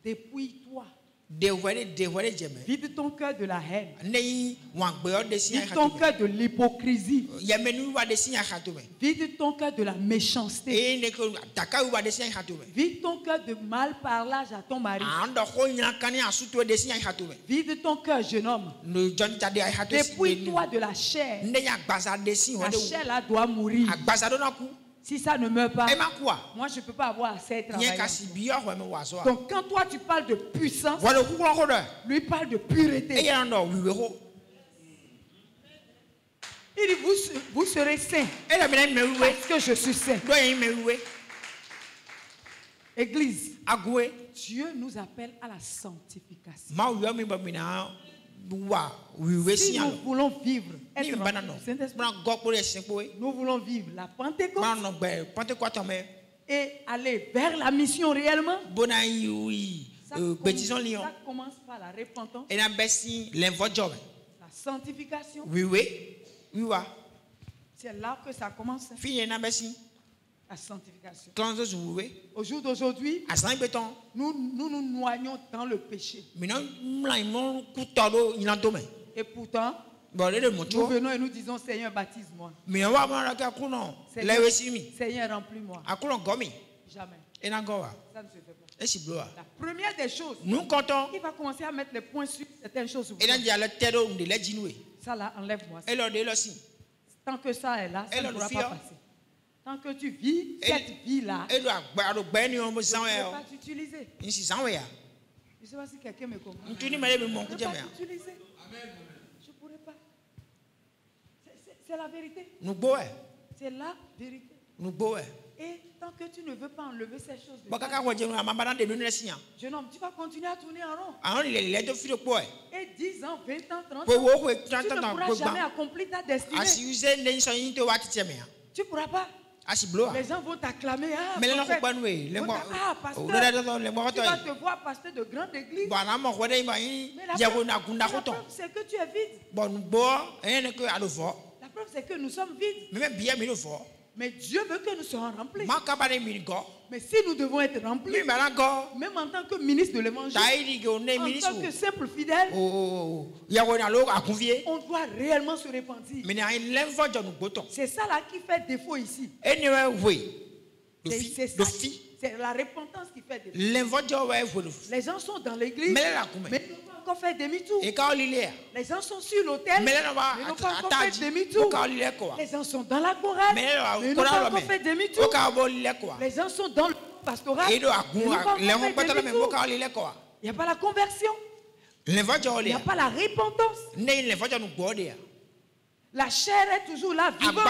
Dépouille-toi. Vide ton cœur de la haine. Vide ton cœur de l'hypocrisie. Vide ton cœur de la méchanceté. Vide ton cœur de mal parlage à ton mari. Vide ton cœur, jeune homme. Dépouille-toi de la chair. La chair là doit mourir. Si ça ne meurt pas, moi je ne peux pas avoir assez de travail. Donc quand toi tu parles de puissance, lui parle de pureté. Il dit vous serez saints parce que je suis saint. Église, Dieu nous appelle à la sanctification. Si nous voulons vivre, nous voulons vivre la Pentecôte et aller vers la mission réellement. Ça commence par la repentance, la sanctification. C'est là que ça commence. La sanctification. Au jour d'aujourd'hui, nous nous noyons dans le péché. Et pourtant, Nous venons et nous disons, Seigneur, baptise-moi. Seigneur, remplis-moi. Jamais. Ça ne se fait pas. La première des choses, il va commencer à mettre les points sur certaines choses. Ça là, enlève-moi. Tant que ça est là, ça ne pourra pas passer. Tant que tu vis cette vie-là, tu ne peux pas t'utiliser. Je ne sais pas si quelqu'un me comprend. Je ne peux pas t'utiliser. Je ne pourrais pas. C'est la vérité. C'est la vérité. Et tant que tu ne veux pas enlever ces choses de jeune homme, tu vas continuer à tourner en rond. Et 10 ans, 20 ans, 30 ans, tu ne pourras jamais accomplir ta destinée. Tu ne pourras pas. Les gens vont t'acclamer. Ah, pasteur, tu vas te voir pasteur de grande église. Mais la preuve, c'est que tu es vide. La preuve, c'est que nous sommes vides. Mais Dieu veut que nous soyons remplis. Mais si nous devons être remplis, même en tant que ministre de l'évangile, en tant que simple fidèle, on doit réellement se repentir. C'est ça là qui fait défaut ici. C'est la repentance qui fait défaut. Les gens sont dans l'église, mais ils n'ont pas encore fait demi-tour. Les gens sont sur l'autel, mais ils n'ont pas encore fait demi-tour. Les gens sont dans la chorale, mais ils n'ont pas encore fait demi-tour. Les gens sont dans le pastoral, mais ils n'ont pas encore fait demi-tour. Il n'y a pas la conversion. Il n'y a pas la repentance. La chair est toujours là, vivante.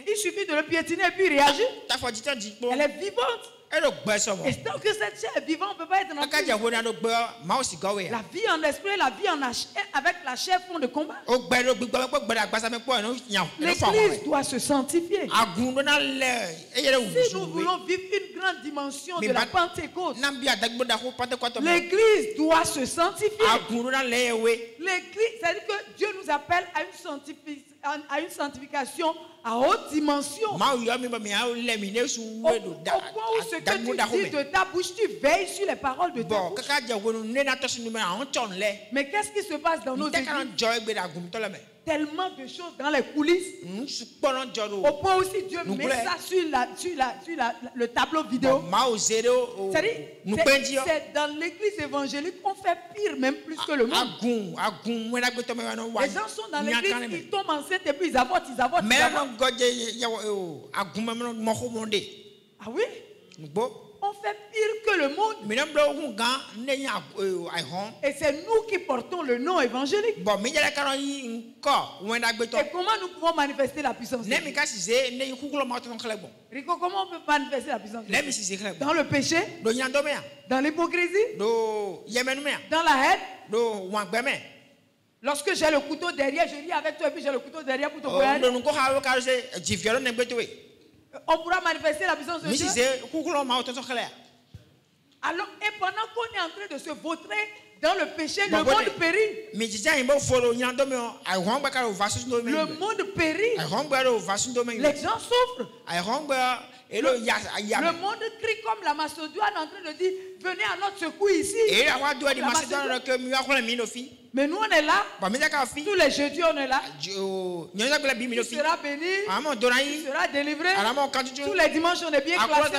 Il suffit de le piétiner et puis réagir. Elle est vivante. Et tant que cette chair est vivante, on ne peut pas être dans la vie en esprit, la vie en avec la chair font de combat. L'église doit se sanctifier. Si nous voulons vivre une grande dimension de la Pentecôte, l'église doit se sanctifier. L'église, c'est-à-dire que Dieu nous appelle à une sanctification à haute dimension. Au point où ce que tu dis de ta bouche, tu veilles sur les paroles de ta bouche. Mais qu'est-ce qui se passe dans nos églises? Tellement de choses dans les coulisses. Au point où si Dieu met ça sur le tableau vidéo. C'est dans l'église évangélique qu'on fait pire, même plus que le monde. Les gens sont dans l'église, ils tombent enceintes et puis ils avortent. Ah oui? On fait pire que le monde. Et c'est nous qui portons le nom évangélique. Et comment nous pouvons manifester la puissance de Dieu? Rico, comment on peut manifester la puissance de Dieu? Dans le péché, dans l'hypocrisie, dans la haine. Lorsque j'ai le couteau derrière, je lis avec toi et puis j'ai le couteau derrière pour te poignarder. On pourra manifester la puissance de Dieu. Alors, et pendant qu'on est en train de se vautrer dans le péché, le monde périt. Le monde périt. Les gens souffrent. Le monde crie comme la Macédoine en train de dire, venez à notre secours ici. Mais nous on est là. Tous les jeudis on est là. Tu seras béni. Tu seras délivré. Tous les dimanches on est bien classé.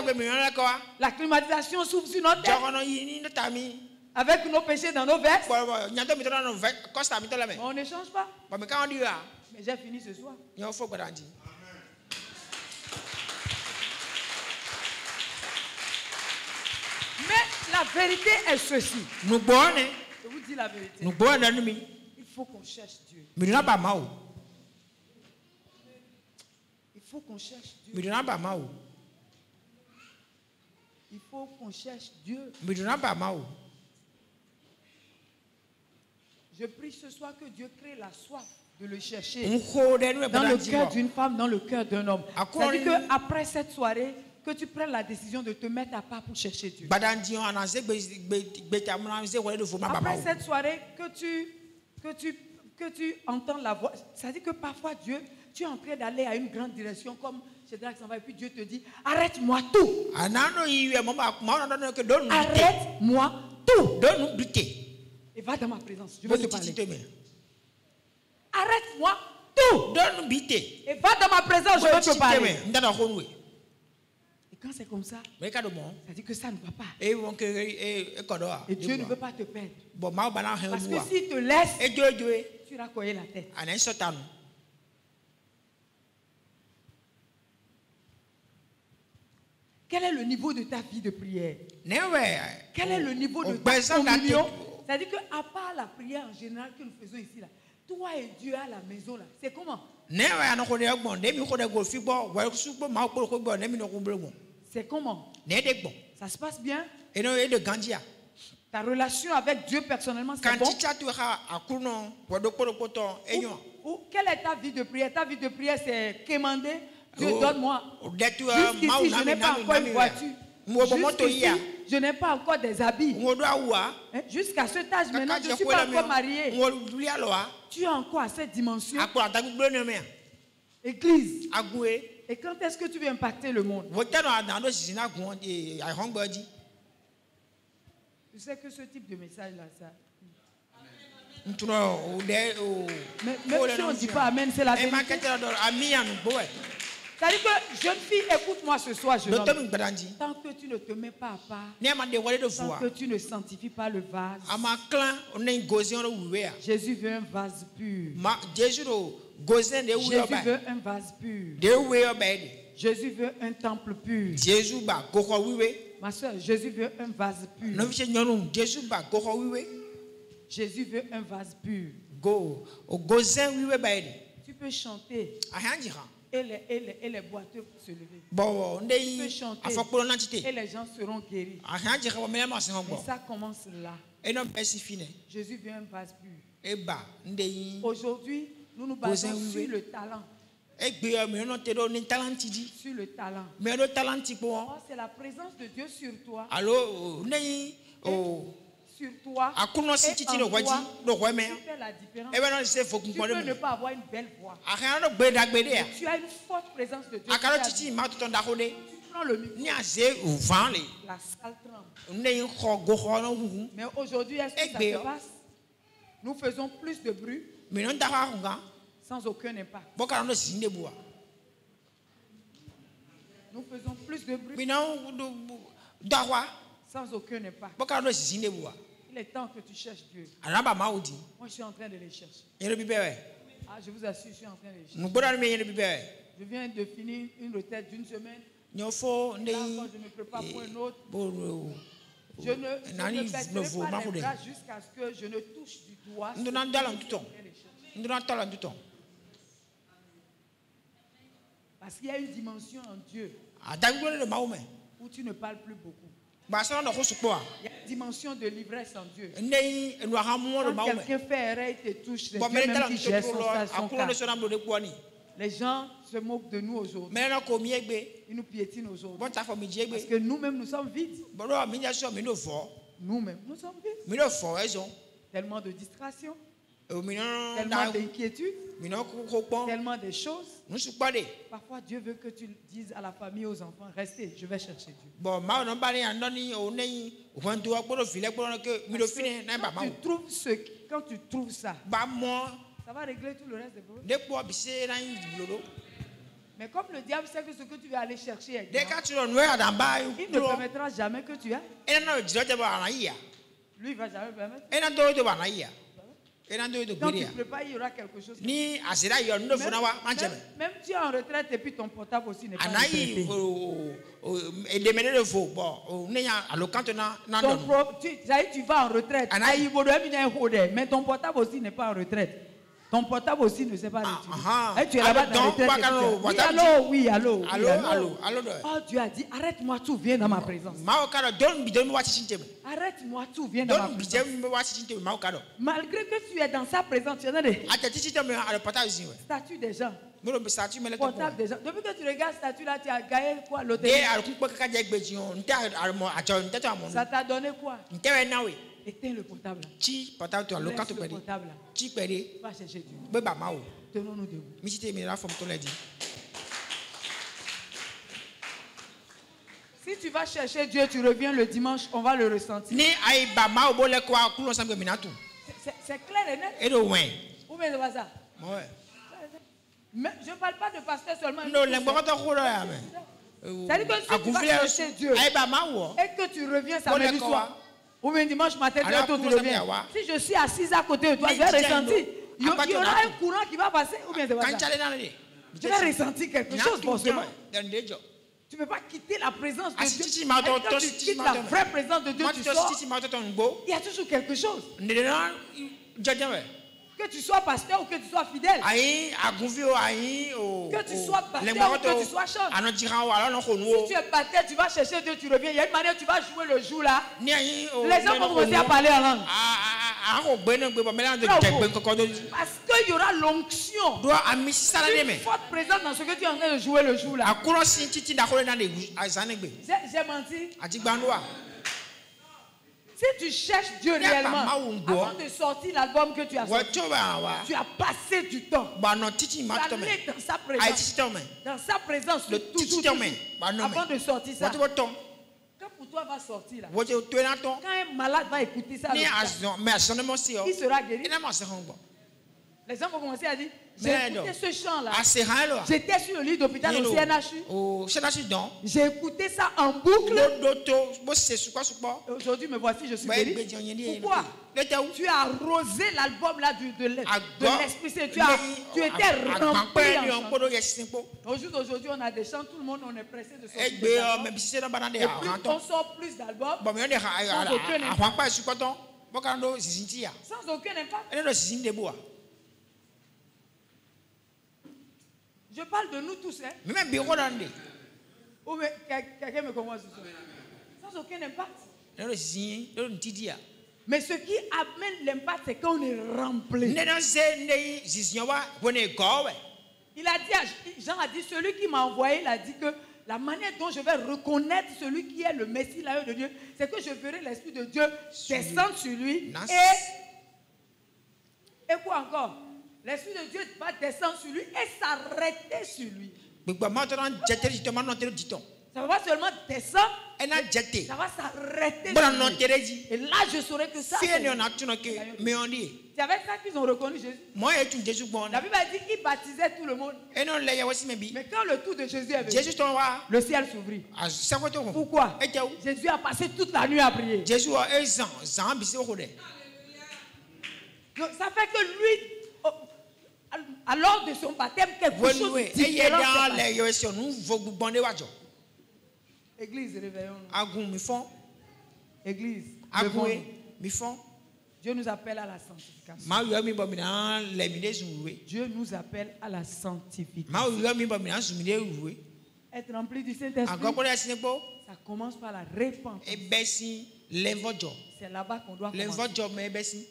La climatisation s'ouvre sur notre tête. Avec nos péchés dans nos vestes. On ne change pas. Mais j'ai fini ce soir. Mais la vérité est ceci. Je vous dis la vérité. Il faut qu'on cherche Dieu. Il faut qu'on cherche Dieu. Il faut qu'on cherche Dieu. Je prie ce soir que Dieu crée la soif de le chercher dans le cœur d'une femme, dans le cœur d'un homme. C'est-à-dire qu'après cette soirée, que tu prennes la décision de te mettre à part pour chercher Dieu. Après cette soirée, que tu entends la voix. C'est-à-dire que parfois Dieu, tu es en train d'aller à une grande direction comme Cédric s'en va et puis Dieu te dit, arrête-moi tout. Arrête-moi tout. Et va dans ma présence. Je veux te parler. arrête-moi tout. Et va dans ma présence, je vais te parler. Et quand c'est comme ça, ça dit que ça ne va pas. Et Dieu ne veut pas te perdre. Parce que s'il te laisse, tu iras coller la tête. Quel est le niveau de ta vie de prière? Quel est le niveau de ta communion? C'est-à-dire qu'à part la prière en général que nous faisons ici, là, toi et Dieu à la maison, là, c'est comment? C'est comment? Ça se passe bien? Ta relation avec Dieu personnellement, c'est bon? Ou quelle est ta vie de prière? Ta vie de prière, c'est quémander. Dieu, donne-moi. Jusqu'ici, je n'ai pas encore une voiture. Jusqu'ici, je n'ai pas encore des habits. Jusqu'à cet âge, maintenant, je ne suis pas encore marié. Tu es encore à cette dimension. Église. Et quand est-ce que tu veux impacter le monde? Tu sais que ce type de message-là, ça... Mais même si on ne dit pas Amen, c'est la vérité. C'est-à-dire que, jeune fille, écoute-moi ce soir, jeune homme. Tant que tu ne te mets pas à part, tant que tu ne sanctifies pas le vase, Jésus veut un vase pur. Jésus veut un vase pur. Jésus veut un temple pur. Ma soeur, Jésus veut un vase pur. Jésus veut un vase pur. Tu peux chanter. Et les boiteux se lever. Tu peux chanter. Et les gens seront guéris. Mais ça commence là. Jésus veut un vase pur. Aujourd'hui, nous nous basons sur le talent. Sur le talent. Oh, c'est la présence de Dieu sur toi. Sur toi. Et en toi, tu fais la différence. Tu peux ne pas avoir une belle voix. Tu as une forte présence de Dieu. Tu prends le micro. La salle tremble. Mais aujourd'hui, est-ce que ça se passe? Nous faisons plus de bruit sans aucun impact. Nous faisons plus de bruit sans aucun impact. Il est temps que tu cherches Dieu. Moi, je suis en train de les chercher. Ah, je vous assure, je suis en train de les chercher. Je viens de finir une retraite d'une semaine. Là encore, je me prépare pour une autre. Je ne baisserai pas les bras jusqu'à ce que je ne touche du doigt. Parce qu'il y a une dimension en Dieu où tu ne parles plus beaucoup. Il y a une dimension de l'ivresse en Dieu. Quand quelqu'un fait erreur, il te touche, c'est Dieu même qui gère son cas. Les gens se moquent de nous aujourd'hui. Ils nous piétinent aujourd'hui. Parce que nous-mêmes, nous sommes vides. Nous-mêmes, nous sommes vides. Tellement de distractions. Tellement d'inquiétudes. Tellement de choses. Parfois Dieu veut que tu dises à la famille, aux enfants, restez, je vais chercher Dieu. Quand tu trouves ça, ça va régler tout le reste des problèmes. Mais comme le diable sait que ce que tu vas aller chercher est grand, il ne permettra jamais que tu ailles. Lui, il ne va jamais permettre. Quand tu prépares, il y aura quelque chose. Même tu es en retraite et puis ton portable aussi n'est pas retraité. Tu vas en retraite. Mais ton portable aussi n'est pas en retraite. Ton portable aussi ne s'est pas retiré. Tu es là-bas dans la retraite. Oui, allô. Oh, Dieu a dit, arrête-moi tout, viens dans ma présence. Arrête-moi tout, viens dans ma présence. Malgré que tu es dans sa présence, tu es dans les statuts des gens. Portable des gens. Depuis que tu regardes statut là, tu as gagné quoi? Loterie. Ça t'a donné quoi? Éteins le portable. Laisse le portable là. Va chercher Dieu. Tenons-nous debout. Si tu vas chercher Dieu, tu reviens le dimanche, on va le ressentir. C'est clair et net. Ou bien c'est pas ça. Ouais. Mais je ne parle pas de pasteur seulement. Non, c'est-à-dire que si tu vas chercher Dieu et que tu reviens samedi soir, ou bien dimanche matin, tu reviens. Si je suis assise à côté de toi, je vais ressentir. Il y aura un courant qui va passer, ou bien c'est pas ça. Tu vas ressentir quelque chose forcément. Tu ne peux pas quitter la présence de Dieu. Quand tu quittes la vraie présence de Dieu, tu sors. Il y a toujours quelque chose. Que tu sois pasteur ou que tu sois fidèle. Que tu sois batteur ou que tu sois chant. Si tu es batteur, tu vas chercher Dieu, tu reviens. Il y a une manière, tu vas jouer le jour là. Les gens vont commencer à parler en langue. Parce qu'il y aura l'onction. Une forte présence dans ce que tu es en train de jouer le jour là. J'ai menti. Si tu cherches Dieu réellement, avant de sortir l'album que tu as sorti, tu as passé du temps. Tu allais dans sa présence. Dans sa présence, toujours. Avant de sortir ça. Quand pour toi va sortir là, quand un malade va écouter ça, il sera guéri. Les gens vont commencer à dire, j'ai écouté ce chant-là. J'étais sur le lit d'hôpital au CNHU. J'ai écouté ça en boucle. Aujourd'hui, me voici, je suis guéri. Pourquoi? Tu as arrosé l'album là de l'Esprit Saint. Tu étais rempli en chant. Aujourd'hui, on a des chants, tout le monde, on est pressé de sortir des albums. Et puis, on sort plus d'albums. Sans aucun impact. Je parle de nous tous, hein. Ou quelqu'un me commence. Sans aucun impact. Mais ce qui amène l'impact, c'est qu'on est rempli. Il a dit, Jean a dit, celui qui m'a envoyé, il a dit que la manière dont je vais reconnaître celui qui est le Messie, l'agneau de Dieu, c'est que je verrai l'Esprit de Dieu descendre sur lui. Et quoi encore? L'Esprit de Dieu va descendre sur lui et s'arrêter sur lui. Ça va pas seulement descendre, ça va s'arrêter sur lui. Et là, je saurais que ça, c'est avec ça qu'ils ont reconnu Jésus. La Bible a dit qu'il baptisait tout le monde. Mais quand le tour de Jésus est venu, le ciel s'ouvrit. Pourquoi? Jésus a passé toute la nuit à prier. Donc, ça fait que lui, à l'heure de son baptême, quelque chose de différent. Église, réveillons-nous. Église, levons-nous. Dieu nous appelle à la sanctification. Dieu nous appelle à la sanctification. Être rempli du Saint-Esprit, ça commence par la repentance. C'est là-bas qu'on doit commencer.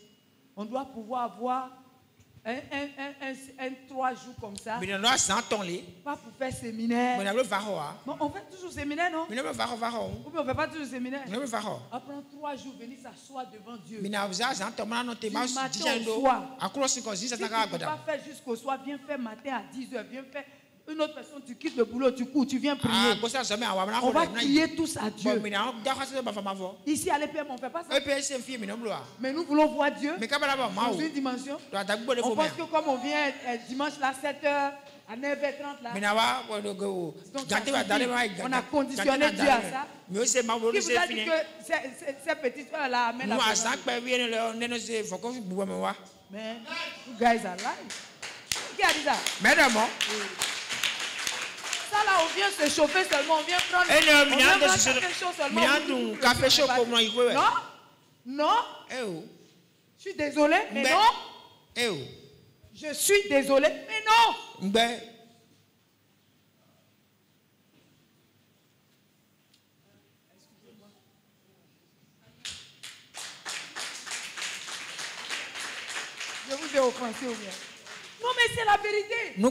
On doit pouvoir avoir un 3 jours comme ça. Pas pour faire séminaire. Bon, on fait toujours séminaire, non? Ou bien on ne fait pas toujours séminaire. Après 3 jours, venir s'asseoir devant Dieu. Du matin au soir. Si tu ne peux pas faire jusqu'au soir, viens faire matin à 10h. Viens faire une autre personne, tu quittes le boulot, tu cours, tu viens prier. On va crier tous à Dieu. Ici à l'EPM, on ne fait pas ça. Mais nous voulons voir Dieu dans une dimension. On pense que comme on vient dimanche là, 7h, à 9h30 là, donc on a conditionné Dieu à ça. Qui vous a dit que ces petites soeurs là amènent la présence? Mais you guys are lying. Qui a dit ça? Ça là, on vient se chauffer seulement, on vient prendre quelque chose seulement. Non. Je suis désolé, mais non. Je suis désolé, mais non. Je vous ai offensé ou bien? Non, mais c'est la vérité. Je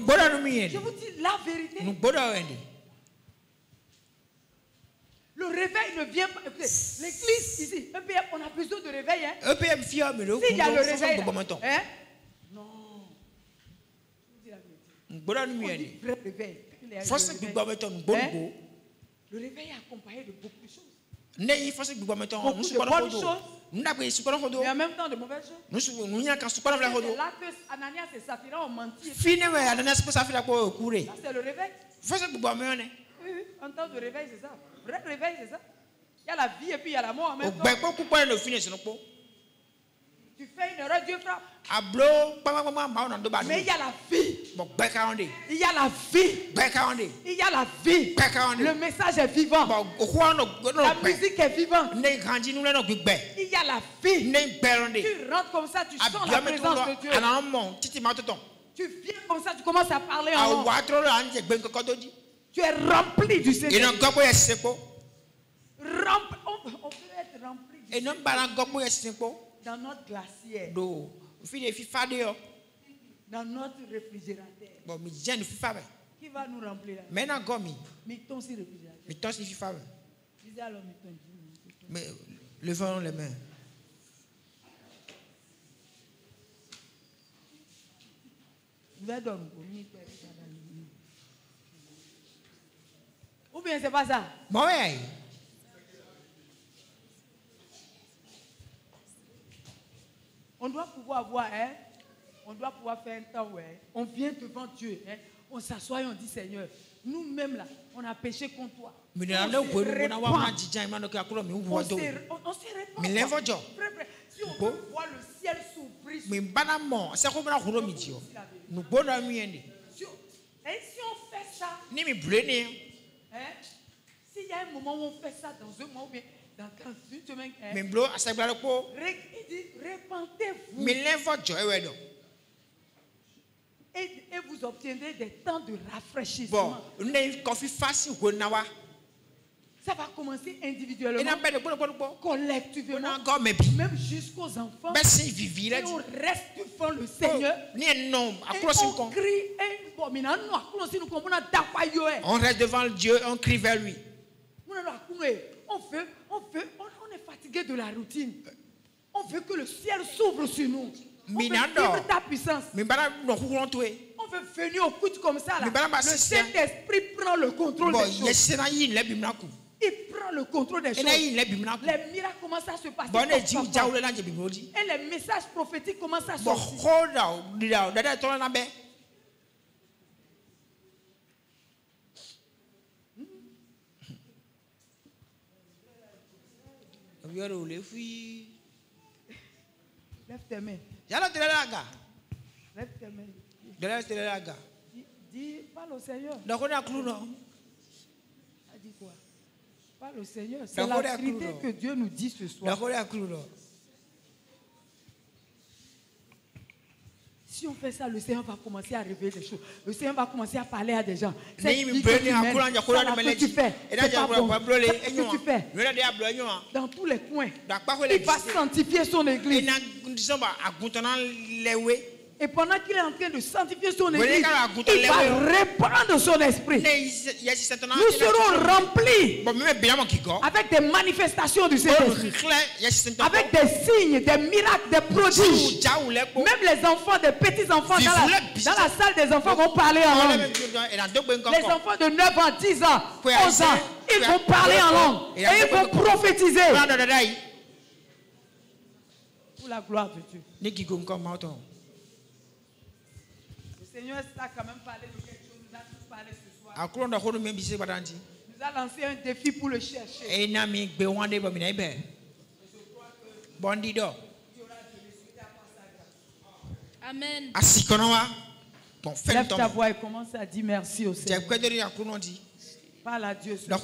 vous dis la vérité. Le réveil ne vient pas. L'église ici, EPM, on a besoin de réveil. Hein? S'il y a le réveil. Hein? Non. Je vous dis la vérité. On dit vrai réveil. Le réveil est accompagné de beaucoup de choses. Beaucoup de bonnes choses, Et en même temps de mauvaises choses. C'est là que Ananias et Saphira ont menti. Ça, c'est le réveil. Oui, un temps de réveil, c'est ça. Vrai réveil, c'est ça. Il y a la vie et puis il y a la mort en même temps. Tu fais une erreur, Dieu frappe. Mais il y a la vie. Il y a la vie. Il y a la vie. Le message est vivant. La musique est vivante. Il y a la vie. Tu rentres comme ça, tu sens la présence de Dieu. Tu viens comme ça, tu commences à parler en langue. Tu es rempli du Seigneur. On peut être rempli du Seigneur. Dans notre glacière. Dans notre réfrigérateur. Qui va nous remplir là? Mettons si réfrigérateur. Disais alors mettons. Mais levons les mains. Ou bien c'est pas ça? Ouais. On doit pouvoir voir, on doit pouvoir faire un temps où on vient devant Dieu, on s'assoit et on dit Seigneur, nous-mêmes là, on a péché contre toi. On se répand. Si on peut voir le ciel s'ouvrir. Si on fait ça, s'il y a un moment où on fait ça dans un mois ou bien dans une semaine, il dit répentez-vous et vous obtiendrez des temps de rafraîchissement. Ça va commencer individuellement, collectivement, même jusqu'aux enfants. Et on reste devant le Seigneur. Et on crie. On reste devant Dieu, on crie vers lui. On est fatigué de la routine. On veut que le ciel s'ouvre sur nous. On veut vivre ta puissance. On veut venir au culte comme ça. Là. Le Saint-Esprit prend le contrôle des choses. Il prend le contrôle des choses. Les miracles commencent à se passer. Et les messages prophétiques commencent à sortir. Lève tes mains. Lève tes mains. Dis, parle au Seigneur. Dis quoi? Parle au Seigneur. C'est la vérité que Dieu nous dit ce soir. Si on fait ça, le Seigneur va commencer à révéler des choses. Le Seigneur va commencer à parler à des gens. C'est ce que tu fais. C'est pas bon. Ce que tu fais. Dans tous les coins. Il va sanctifier son église. Et pendant qu'il est en train de sanctifier son église, il va répandre son esprit. Nous serons remplis avec des manifestations du Saint-Esprit, avec des signes, des miracles, des prodiges. Même les enfants, des petits-enfants dans la salle des enfants vont parler en langue. Les enfants de 9 ans, 10 ans, 11 ans, ils vont parler en langue et ils vont prophétiser. Pour la gloire de Dieu. Le Seigneur a quand même parlé de quelque chose, nous a tous parlé ce soir. Nous a lancé un défi pour le chercher. Amen. Lève ta voix et commence à dire merci au Seigneur. Parle à Dieu ce soir.